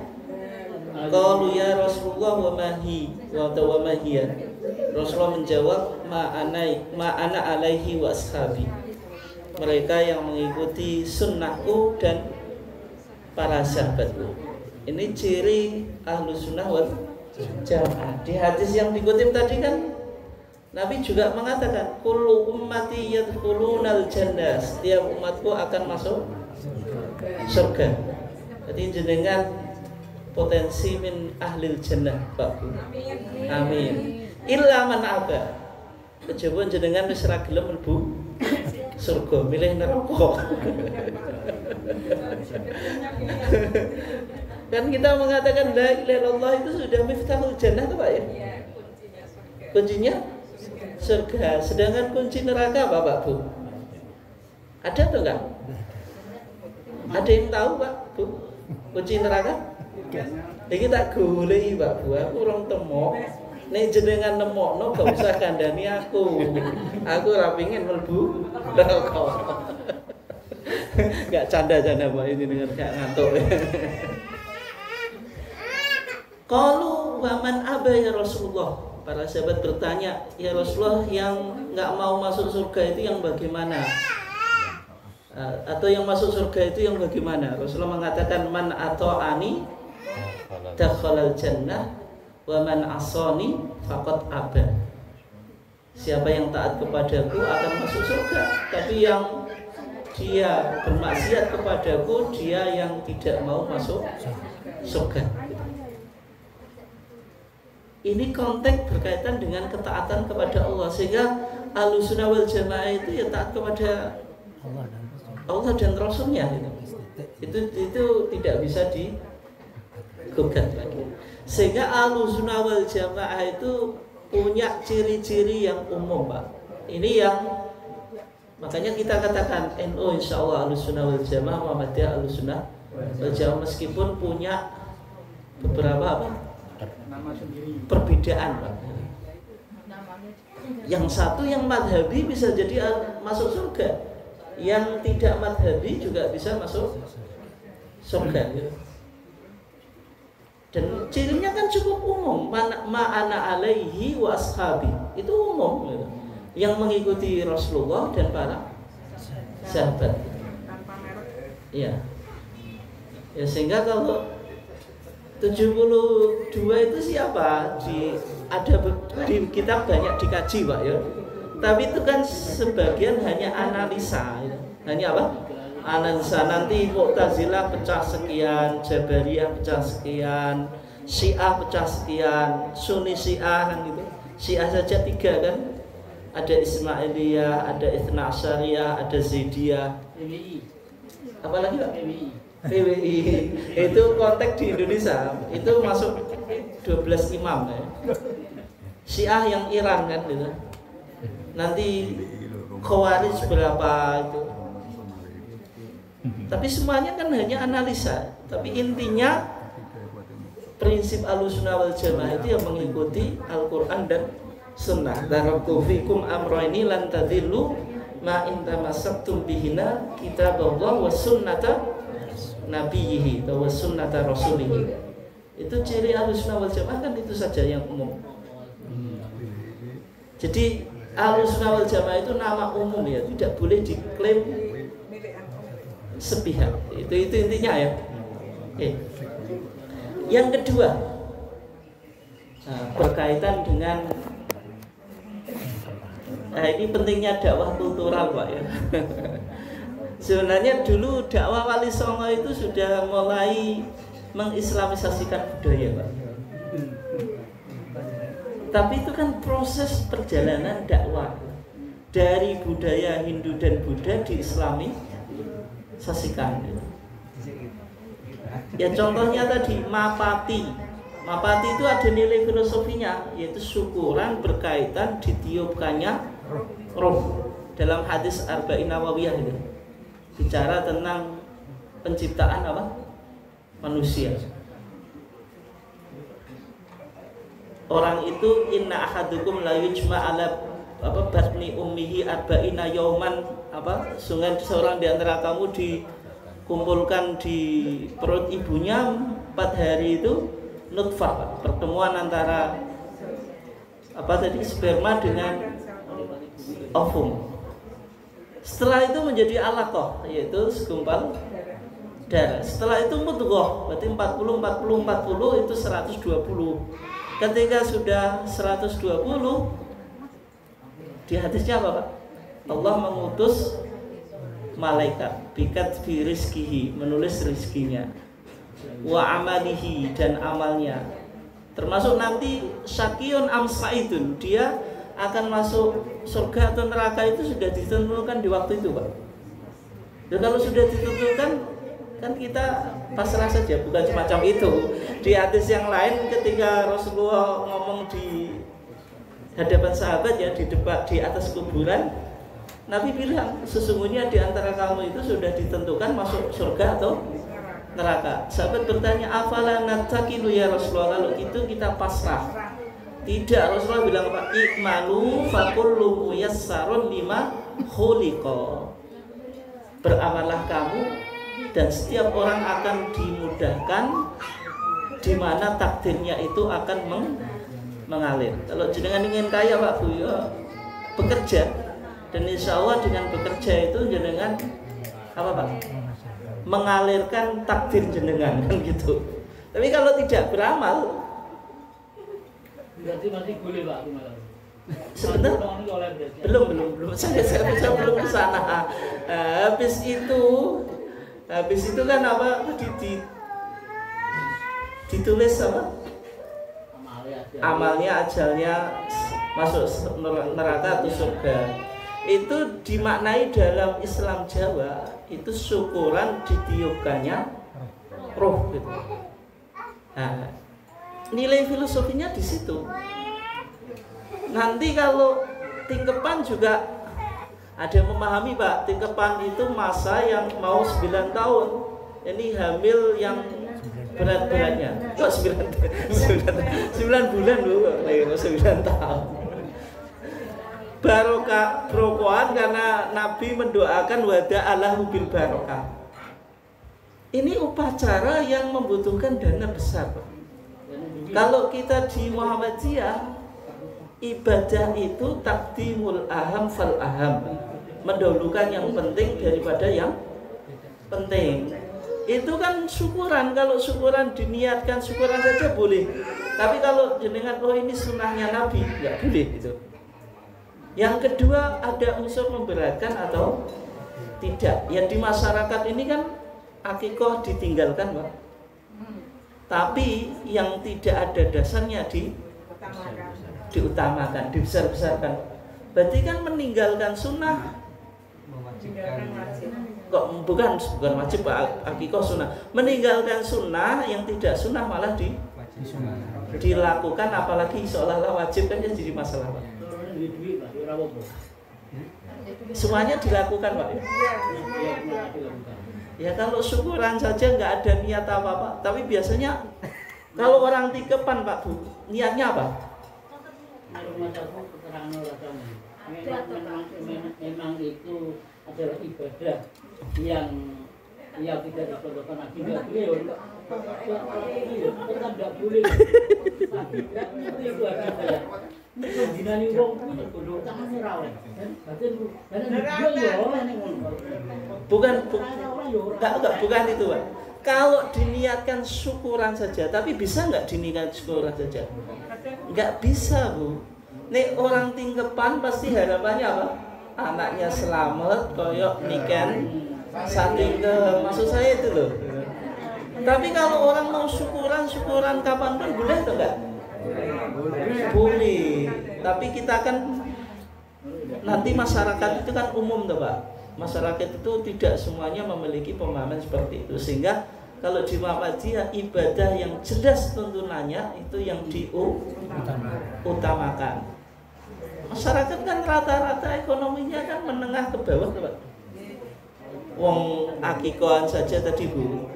Speaker 1: Qalu ya Rasulullah wa mahi wa tawamahiya. Rasulullah menjawab, ma ana alaihi wa ashabi. Mereka yang mengikuti sunnahku dan para sahabatku. Ini ciri ahlu sunnah wal jamaah. Di hadis yang dikutip tadi kan Nabi juga mengatakan kullu ummati yadkhulunal jannah. Setiap umatku akan masuk surga. Jadi jenengan potensi min ahlil jannah Pak Bu. Amin. Illa man aba. Kejaba jenengan wis ra gelem mlebu surga, milih neraka. Kan kita mengatakan la ilaha illallah itu sudah miftahul jannah tuh Pak ya. Kuncinya surga. Sedangkan kunci neraka apa Pak Bu? Ada atau enggak? Ada yang tahu Pak Bu? Kunci neraka? Iki tak goleki Pak Bu, aku urung temu. Nek jenengan nemokno gak usah kandhani aku. Aku ora pengin mlebu neraka. Gak canda-canda Pak ini dengan gak ngantuk. Qalu wa man aba ya Rasulullah. Para sahabat bertanya, ya Rasulullah yang nggak mau masuk surga itu yang bagaimana? Atau yang masuk surga itu yang bagaimana? Rasulullah mengatakan man ata'ani dakhalal jannah wa man asani faqad aba. Siapa yang taat kepadaku akan masuk surga, tapi yang dia bermaksiat kepadaku, dia yang tidak mau masuk surga. Ini konteks berkaitan dengan ketaatan kepada Allah, sehingga Ahlussunnah wal Jamaah itu ya taat kepada Allah dan Rasulnya. Itu tidak bisa digugat lagi. Sehingga Ahlussunnah wal Jamaah itu punya ciri-ciri yang umum Pak. Ini yang makanya kita katakan NU insyaallah Ahlussunnah wal Jamaah, Muhammadiyah Ahlussunnah wal Jamaah, meskipun punya beberapa perbedaan Pak. Yang satu yang madhabi bisa jadi masuk surga, yang tidak madhabi juga bisa masuk surga ya. Dan cirinya kan cukup umum, ma'ana alaihi wa ashabi, itu umum ya. Yang mengikuti Rasulullah dan para sahabat ya. Ya sehingga kalau 72 itu siapa? Ada di kitab banyak dikaji Pak ya. Tapi itu kan sebagian hanya analisa ya. Hanya apa? Analisa. Nanti Mu'tazilah pecah sekian, Jabariyah pecah sekian, Syiah pecah sekian, Sunni Syiah kan gitu. Syiah saja 3 kan. Ada Ismailiyah, ada Itsna Asyariyah, ada Zaidiyah. Apa lagi Pak? PWI. Itu konteks di Indonesia. Itu masuk 12 imam ya. Syiah yang Iran kan gitu. Nanti Khawarij berapa itu. Tapi semuanya kan hanya analisa. Tapi intinya prinsip Ahlussunnah wal Jamaah itu yang mengikuti Al-Qur'an dan Sunnah. Taraktu fikum amrayni lan tadillu ma in tamassaktum bihina kitaballah wa sunnata nabiyhi wa sunnata rasulih. Itu ciri Ahlussunnah wal Jamaah kan itu saja yang umum. Jadi Ahlussunnah wal Jamaah itu nama umum ya, tidak boleh diklaim sepihak. Itu intinya ya. Oke. Yang kedua, berkaitan dengan ini pentingnya dakwah kultural Pak ya. Sebenarnya dulu dakwah Wali Songo itu sudah mulai mengislamisasikan budaya Pak. Tapi itu kan proses perjalanan dakwah dari budaya Hindu dan Buddha diislamisasikan. Ya contohnya tadi Mapati. Mapati itu ada nilai filosofinya, yaitu syukuran berkaitan ditiupkannya roh. Dalam hadis Arba'in Nawawiyah itu bicara tentang penciptaan apa? Manusia. Orang itu inna ahadukum la yujma ala batni ummihi arba'ina yauman sungguh seorang di antara kamu dikumpulkan di perut ibunya 4 hari itu nutfah, pertemuan antara sperma dengan ovum. Setelah itu menjadi alaqah, yaitu segumpal darah. Setelah itu mudghah, berarti 40 itu 120. Ketika sudah 120, di hadisnya apa Pak? Allah mengutus malaikat bikat fi rizkihi, menulis rizkinya. wa amalihi, dan amalnya. Termasuk nanti syaqiyun am sa'idun, dia akan masuk surga atau neraka itu sudah ditentukan di waktu itu, Pak. Dan kalau sudah ditentukan, kan kita pasrah saja, bukan semacam itu. Di hadis yang lain ketika Rasulullah ngomong di hadapan sahabat ya, di depan, di atas kuburan, Nabi bilang sesungguhnya di antara kamu itu sudah ditentukan masuk surga atau neraka. Sahabat bertanya, afala nattakilu ya Rasulullah, kalau itu kita pasrah. Tidak, Rasulullah bilang apa? Ikmalu fakullu muyassarun lima khuliqa. Beramallah kamu dan setiap orang akan dimudahkan di mana takdirnya itu akan mengalir. Kalau jenengan ingin kaya Pak Bu, ya bekerja, dan insya Allah dengan bekerja itu jenengan apa Pak? Mengalirkan takdir jenengan kan gitu. Tapi kalau tidak beramal,
Speaker 7: berarti masih boleh Pak.
Speaker 1: sebenarnya belum saya belum ke sana. Habis itu kan apa ditulis apa? Amalnya, ajalnya masuk neraka atau surga. Itu dimaknai dalam Islam Jawa itu syukuran ditiupkannya roh gitu. Nah, nilai filosofinya di situ. Nanti kalau tingkepan juga ada yang memahami Pak, tingkepan itu masa yang mau 9 tahun. Ini hamil yang berat-beratnya. Kok 9 bulan loh, 9 tahun. Barokah brokoan karena Nabi mendoakan wada Allahu bil barokah. Ini upacara yang membutuhkan dana besar, Pak. Kalau kita di Muhammadiyah, ibadah itu taqdimul aham fal aham, mendahulukan yang penting daripada yang penting. Itu kan syukuran. Kalau syukuran diniatkan syukuran saja boleh. Tapi kalau jenengan oh ini sunnahnya Nabi, nggak boleh itu. Yang kedua, ada unsur memberatkan atau tidak. Ya di masyarakat ini kan akikoh ditinggalkan, Pak. Tapi yang tidak ada dasarnya diutamakan, dibesar-besarkan. Berarti kan meninggalkan sunnah. Kok bukan wajib Pak, akikoh sunnah. Meninggalkan sunnah yang tidak sunnah malah dilakukan, apalagi seolah-olah wajib kan jadi masalah Pak. Semuanya dilakukan Pak. Ya kalau syukuran saja nggak ada niat apa-apa. Tapi biasanya kalau orang tikepan Pak Bu, niatnya apa?
Speaker 7: Memang itu adalah ibadah yang tidak dicontohkan Nabi. Nggak boleh. Itu ada ya. Jinani wong kuwi bodoh tangan ora oleh.
Speaker 1: Bukan itu Pak. Kalau diniatkan syukuran saja, tapi bisa nggak diniatkan syukuran saja? Nggak bisa Bu. Nek orang tingkepan pasti harapannya apa? Anaknya selamat, koyok niken, saking ke maksud saya itu loh. Tapi kalau orang mau syukuran kapanpun boleh atau enggak? Boleh. Tapi kita kan nanti masyarakat itu kan umum tuh Pak. Masyarakat itu tidak semuanya memiliki pemahaman seperti itu. Sehingga kalau di Muhammadiyah ibadah yang jelas tuntunannya itu yang diutamakan. Masyarakat kan rata-rata ekonominya kan menengah ke bawah tuh Pak. Wong akikohan saja tadi Bu.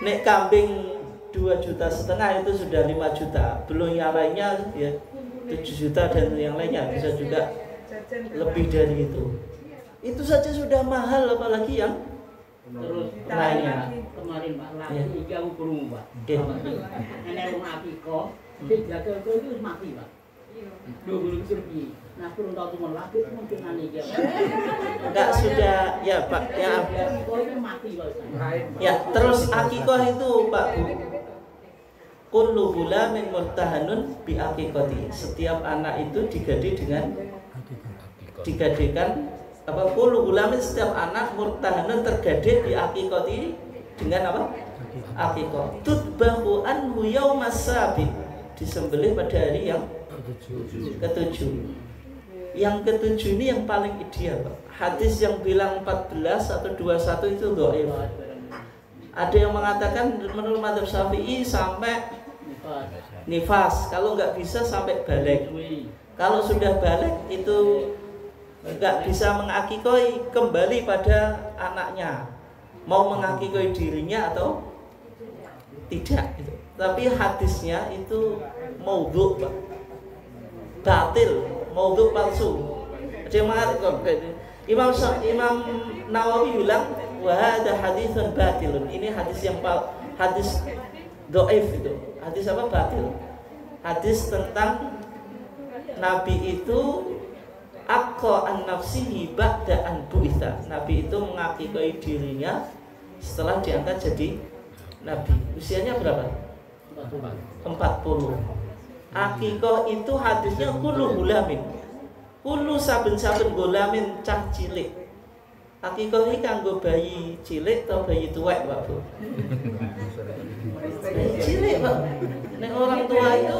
Speaker 1: Nek kambing 2,5 juta itu sudah 5 juta. Belum yang lainnya ya 7 juta dan yang lainnya bisa juga lebih dari itu. Itu saja sudah mahal apalagi yang
Speaker 7: terus
Speaker 1: lainnya.
Speaker 7: Kemarin Pak lagi iki aku krungu Pak.
Speaker 1: Nggih.
Speaker 7: Nek wong akikoh, dijaga itu mati Pak. Dua bulan lebih. Nah, turun tahu cuma lagi mungkin nanti dia.
Speaker 1: Enggak sudah ya Pak ya.
Speaker 7: Akikoh itu mati Pak.
Speaker 1: Ya terus akikoh itu Pak Bu. Kullu gulamin murtahanun bi aqiqati. Setiap anak itu digadekan apa kullu gulamin, setiap anak murtahanun tergade bi aqiqati dengan apa? akikah. Tutbahu anhu yaumas sabi, disembelih pada hari yang ketujuh. Yang ketujuh ini yang paling ideal, Pak. Hadis yang bilang 14 atau 21 itu dhaif. Ada yang mengatakan menurut mazhab Syafi'i sampai nifas, kalau nggak bisa sampai balik. Kalau sudah balik itu nggak bisa mengakikoi, kembali pada anaknya, mau mengakikoi dirinya atau tidak gitu. Tapi hadisnya itu maudhu', Pak. Batil, maudhu' palsu. Ada yang mengatakan, Imam Nawawi bilang wa hadza haditsun batilun. Ini hadis yang hadis dhaif itu. Hadis apa? Batil. Hadis tentang Nabi itu aqqa an nafsihi ba'da an bu'itha. Nabi itu mengakikoi dirinya setelah diangkat jadi nabi. Usianya berapa? 40. Akikah itu hadisnya kullu gulamin. Kullu saben-saben gulamin cah cilik. Akikah iki kanggo bayi cilik atau bayi tuwek, Pak Bu? Bayi cilik, Pak. Nek orang tua itu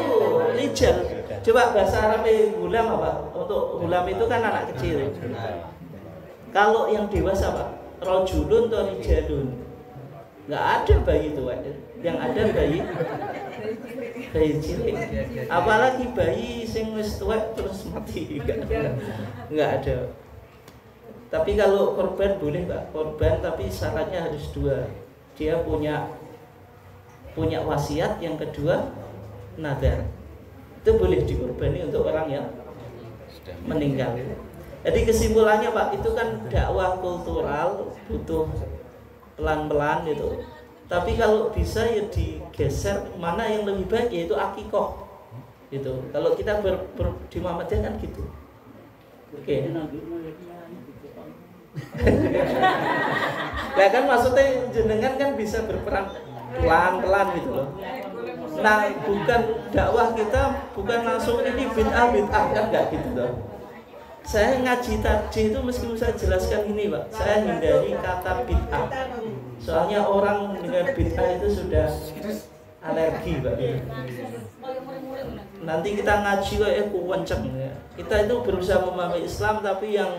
Speaker 1: rijal. Coba bahasa Arabnya gulam apa? Untuk gulam itu kan anak kecil. Kalau yang dewasa, Pak, rajulun atau rijalun. Enggak ada bayi tuwek. Yang ada bayi cilik. Apalagi bayi sing wis tuwek terus mati, enggak ada. Tapi kalau korban boleh, Pak, korban, tapi syaratnya harus 2. Dia punya wasiat, yang kedua nadar. Itu boleh dikorbani untuk orang yang meninggal. Jadi kesimpulannya, Pak, itu kan dakwah kultural, butuh pelan-pelan itu. Tapi kalau bisa ya digeser mana yang lebih baik, yaitu akikah. Gitu. Kalau kita di Muhammadiyah kan gitu. Oke. Nah kan maksudnya jenengan kan bisa berperan pelan-pelan gitu loh. Nah bukan dakwah kita bukan langsung ini bid'ah kan enggak gitu loh. Saya ngaji tadi itu meskipun saya jelaskan ini, Pak, saya hindari kata bid'ah. Soalnya orang dengan bid'ah itu sudah alergi, Pak. Nanti kita ngaji kayak kuwenceng ya. Kita itu berusaha memahami Islam tapi yang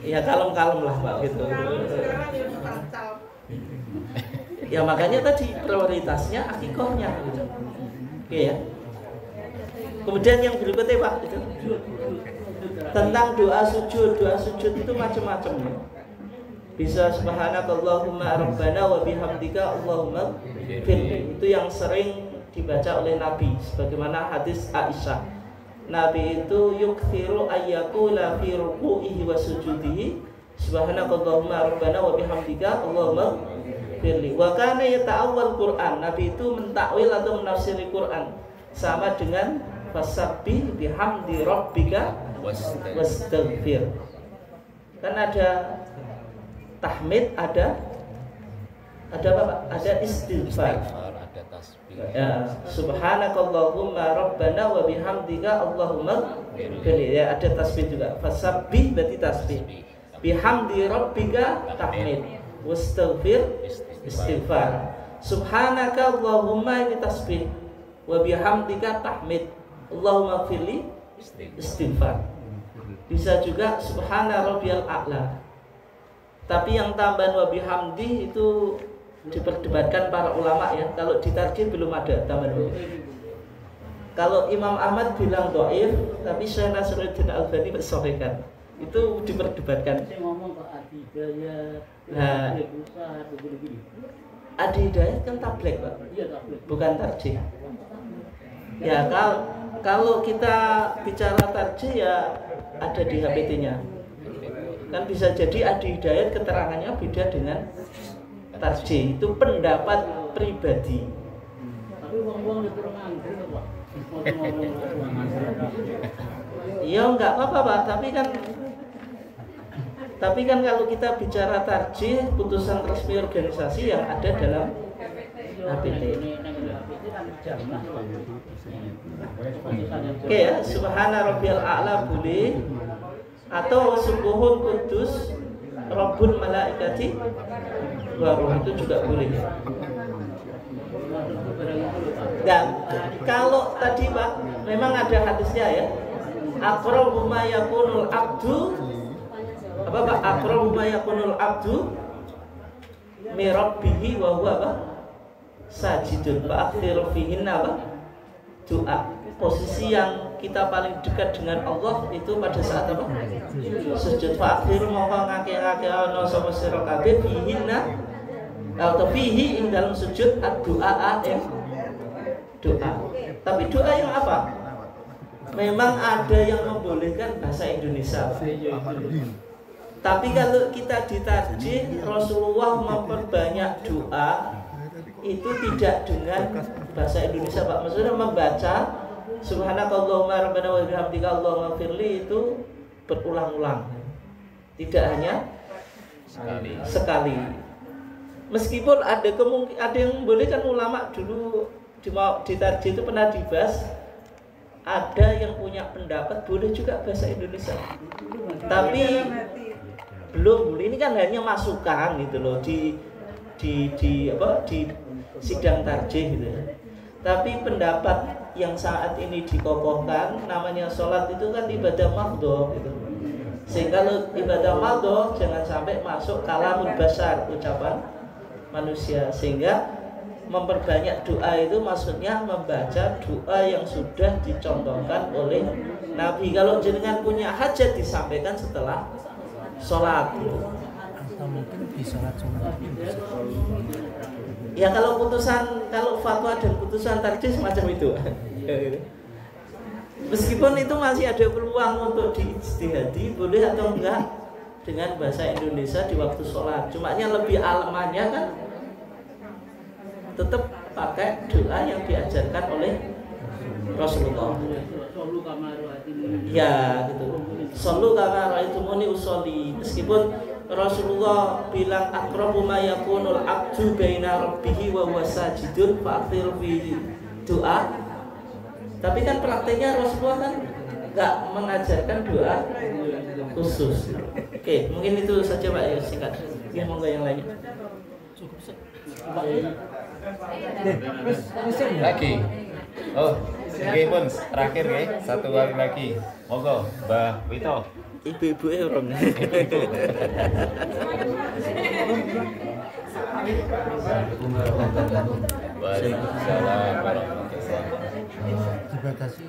Speaker 1: ya kalem-kalem lah, Pak, gitu. Ya makanya tadi prioritasnya akikahnya gitu. Oke ya. Kemudian yang berikutnya, Pak, itu tentang doa sujud itu macam-macam ya. Bisa subhanakallahumma rabbana wa bihamdika Allahumma fir. Itu yang sering dibaca oleh Nabi sebagaimana hadis Aisyah. Nabi itu yukthiru ayyakula fi ruku'ihi wa sujudihi subhanakallahumma rabbana wa bihamdika Allahumma firli. Wa kana yata'awwal Qur'an. Nabi itu mentakwil atau menafsiri Quran sama dengan fasabbih bihamdi rabbika wastaghfir. Kan ada tahmid, ada apa, Pak? Ada istighfar.
Speaker 5: Ada tasbih.
Speaker 1: Ya, subhanakallahumma rabbana wa bihamdika Allahumma firli. Ya, ada tasbih juga. Fasabbih berarti tasbih. Bihamdi rabbika tahmid. Wastaghfir istighfar. Subhanaka Allahumma ini tasbih. Wa bihamdika tahmid. Allahumma firli istighfar. Bisa juga subhana rabbiyal a'la. Tapi yang tambahan wa bihamdi itu diperdebatkan para ulama ya. Kalau di tarjih belum ada tambahan. Kalau Imam Ahmad bilang dhaif, tapi Syekh Nasruddin Albani mensahihkan. Itu diperdebatkan.
Speaker 7: Saya ngomong Pak Adi Hidayat.
Speaker 1: Nah, Adi Hidayat kan tablek, Pak.
Speaker 7: Iya, tablek.
Speaker 1: Bukan tarjih. Ya, kalau kita bicara tarjih ya ada di HPT-nya. Kan bisa jadi Adi Hidayat keterangannya beda dengan tarjih. Itu pendapat pribadi.
Speaker 7: Tapi uang-uang itu kurang antri, Pak.
Speaker 1: Ya enggak apa-apa, Pak, tapi kan kalau kita bicara tarjih, putusan resmi organisasi yang ada dalam HPT. Oke ya, subhana rabbiyal a'la boleh, atau subuhun kudus Rabbul malaikati wa ruh, itu juga boleh. Dan kalau tadi Pak, memang ada hadisnya ya. Aqrabu ma yakunul abdu, apa Pak? Aqrabu ma yakunul abdu mi rabbihi wa huwa apa? Sajidun. Fa akhir fihin apa? Doa. Posisi yang kita paling dekat dengan Allah itu pada saat apa? Sujud. Fa akhir mongko ngake-ngake ana sapa sira kabeh fihinna atau fihi ing dalam sujud ad-du'a doa. Tapi doa yang apa? Memang ada yang membolehkan bahasa Indonesia. Tapi kalau kita ditarjih, Rasulullah memperbanyak doa itu tidak dengan bahasa Indonesia Pak. Maksudnya membaca Subhanakallahumma rabbana wa bihamdika Allahumma firli itu berulang-ulang. Tidak hanya sekali. Meskipun ada yang boleh kan, ulama dulu di tarjih itu pernah dibahas, ada yang punya pendapat boleh juga bahasa Indonesia. Tapi belum boleh. Ini kan hanya masukan gitu loh di sidang tarjih gitu ya. Tapi pendapat yang saat ini dikokohkan namanya sholat itu kan ibadah mardho gitu. Sehingga ibadah mardho jangan sampai masuk kalamul basar, ucapan manusia. Sehingga memperbanyak doa itu maksudnya membaca doa yang sudah dicontohkan oleh Nabi. Kalau jenengan punya hajat disampaikan setelah sholat gitu.
Speaker 4: Mungkin di sholat sunat.
Speaker 1: Ya kalau fatwa dan putusan tarjih semacam itu. Meskipun itu masih ada peluang untuk diijtihadi, boleh atau enggak dengan bahasa Indonesia di waktu sholat. Cuma lebih alamannya kan tetap pakai doa yang diajarkan oleh Rasulullah. Ya gitu. Shollu kama ra'aitumuni usolli. Meskipun Rasulullah bilang aqrabu ma yakunul abdu baina rabbihi wa huwa sajidun fa akthir fi doa. Tapi kan prakteknya Rasulullah kan enggak mengajarkan doa khusus. Oke, mungkin itu saja Pak ya, singkat. Ya, monggo yang lainnya.
Speaker 5: Lagi. Oh, oke pun terakhir ya, satu kali lagi. Monggo, Mbah Wito.
Speaker 1: Ibu-ibu orang.
Speaker 5: Waalaikumsalam warahmatullahi
Speaker 4: Dibatasi.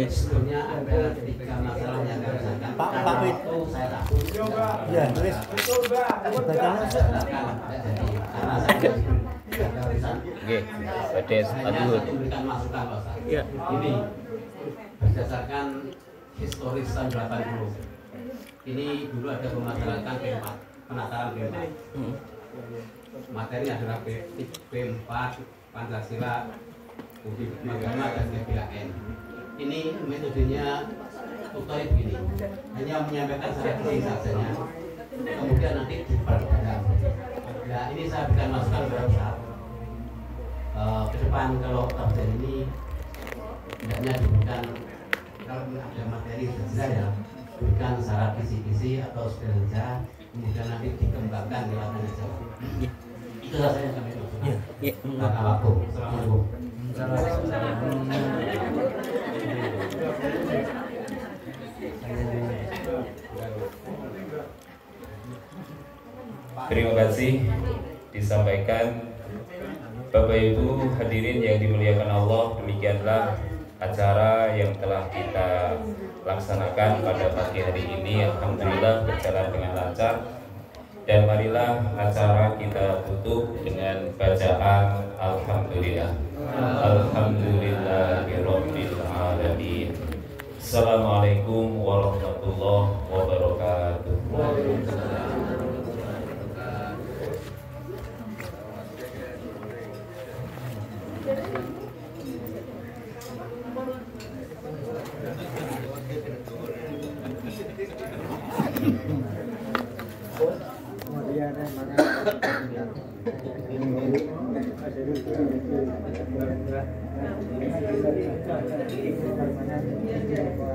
Speaker 2: Sebetulnya ada 3 masalah yang dirasakan.
Speaker 4: Pak Wit. Ya, tulis.
Speaker 5: Oke, Bades Adul.
Speaker 2: Memberikan masukan Pak Ustaz.
Speaker 1: Ya.
Speaker 2: Ini berdasarkan historis tahun 80. Ini dulu ada permasalahan P4, penataran P4. Materi adalah P4, Pancasila, Budi Agama dan GBHN. Ini metodenya tutorial begini, hanya menyampaikan secara saja. Kemudian nanti diperdalam. Nah ini saya berikan masukan kepada Ustaz. Ke depan kalau terjadi ini hendaknya diberikan, kalau ada materi sejelas ya, berikan secara kisi-kisi atau sejelas, kemudian nanti dikembangkan di lapangan Jawa. Itu saja yang kami maksudkan. Assalamualaikum.
Speaker 5: Terima kasih disampaikan Bapak Ibu hadirin yang dimuliakan Allah. Demikianlah acara yang telah kita laksanakan pada pagi hari ini. Alhamdulillah berjalan dengan lancar. Dan marilah acara kita tutup dengan bacaan Alhamdulillah. Alhamdulillahirabbil alamin. Assalamualaikum warahmatullahi wabarakatuh.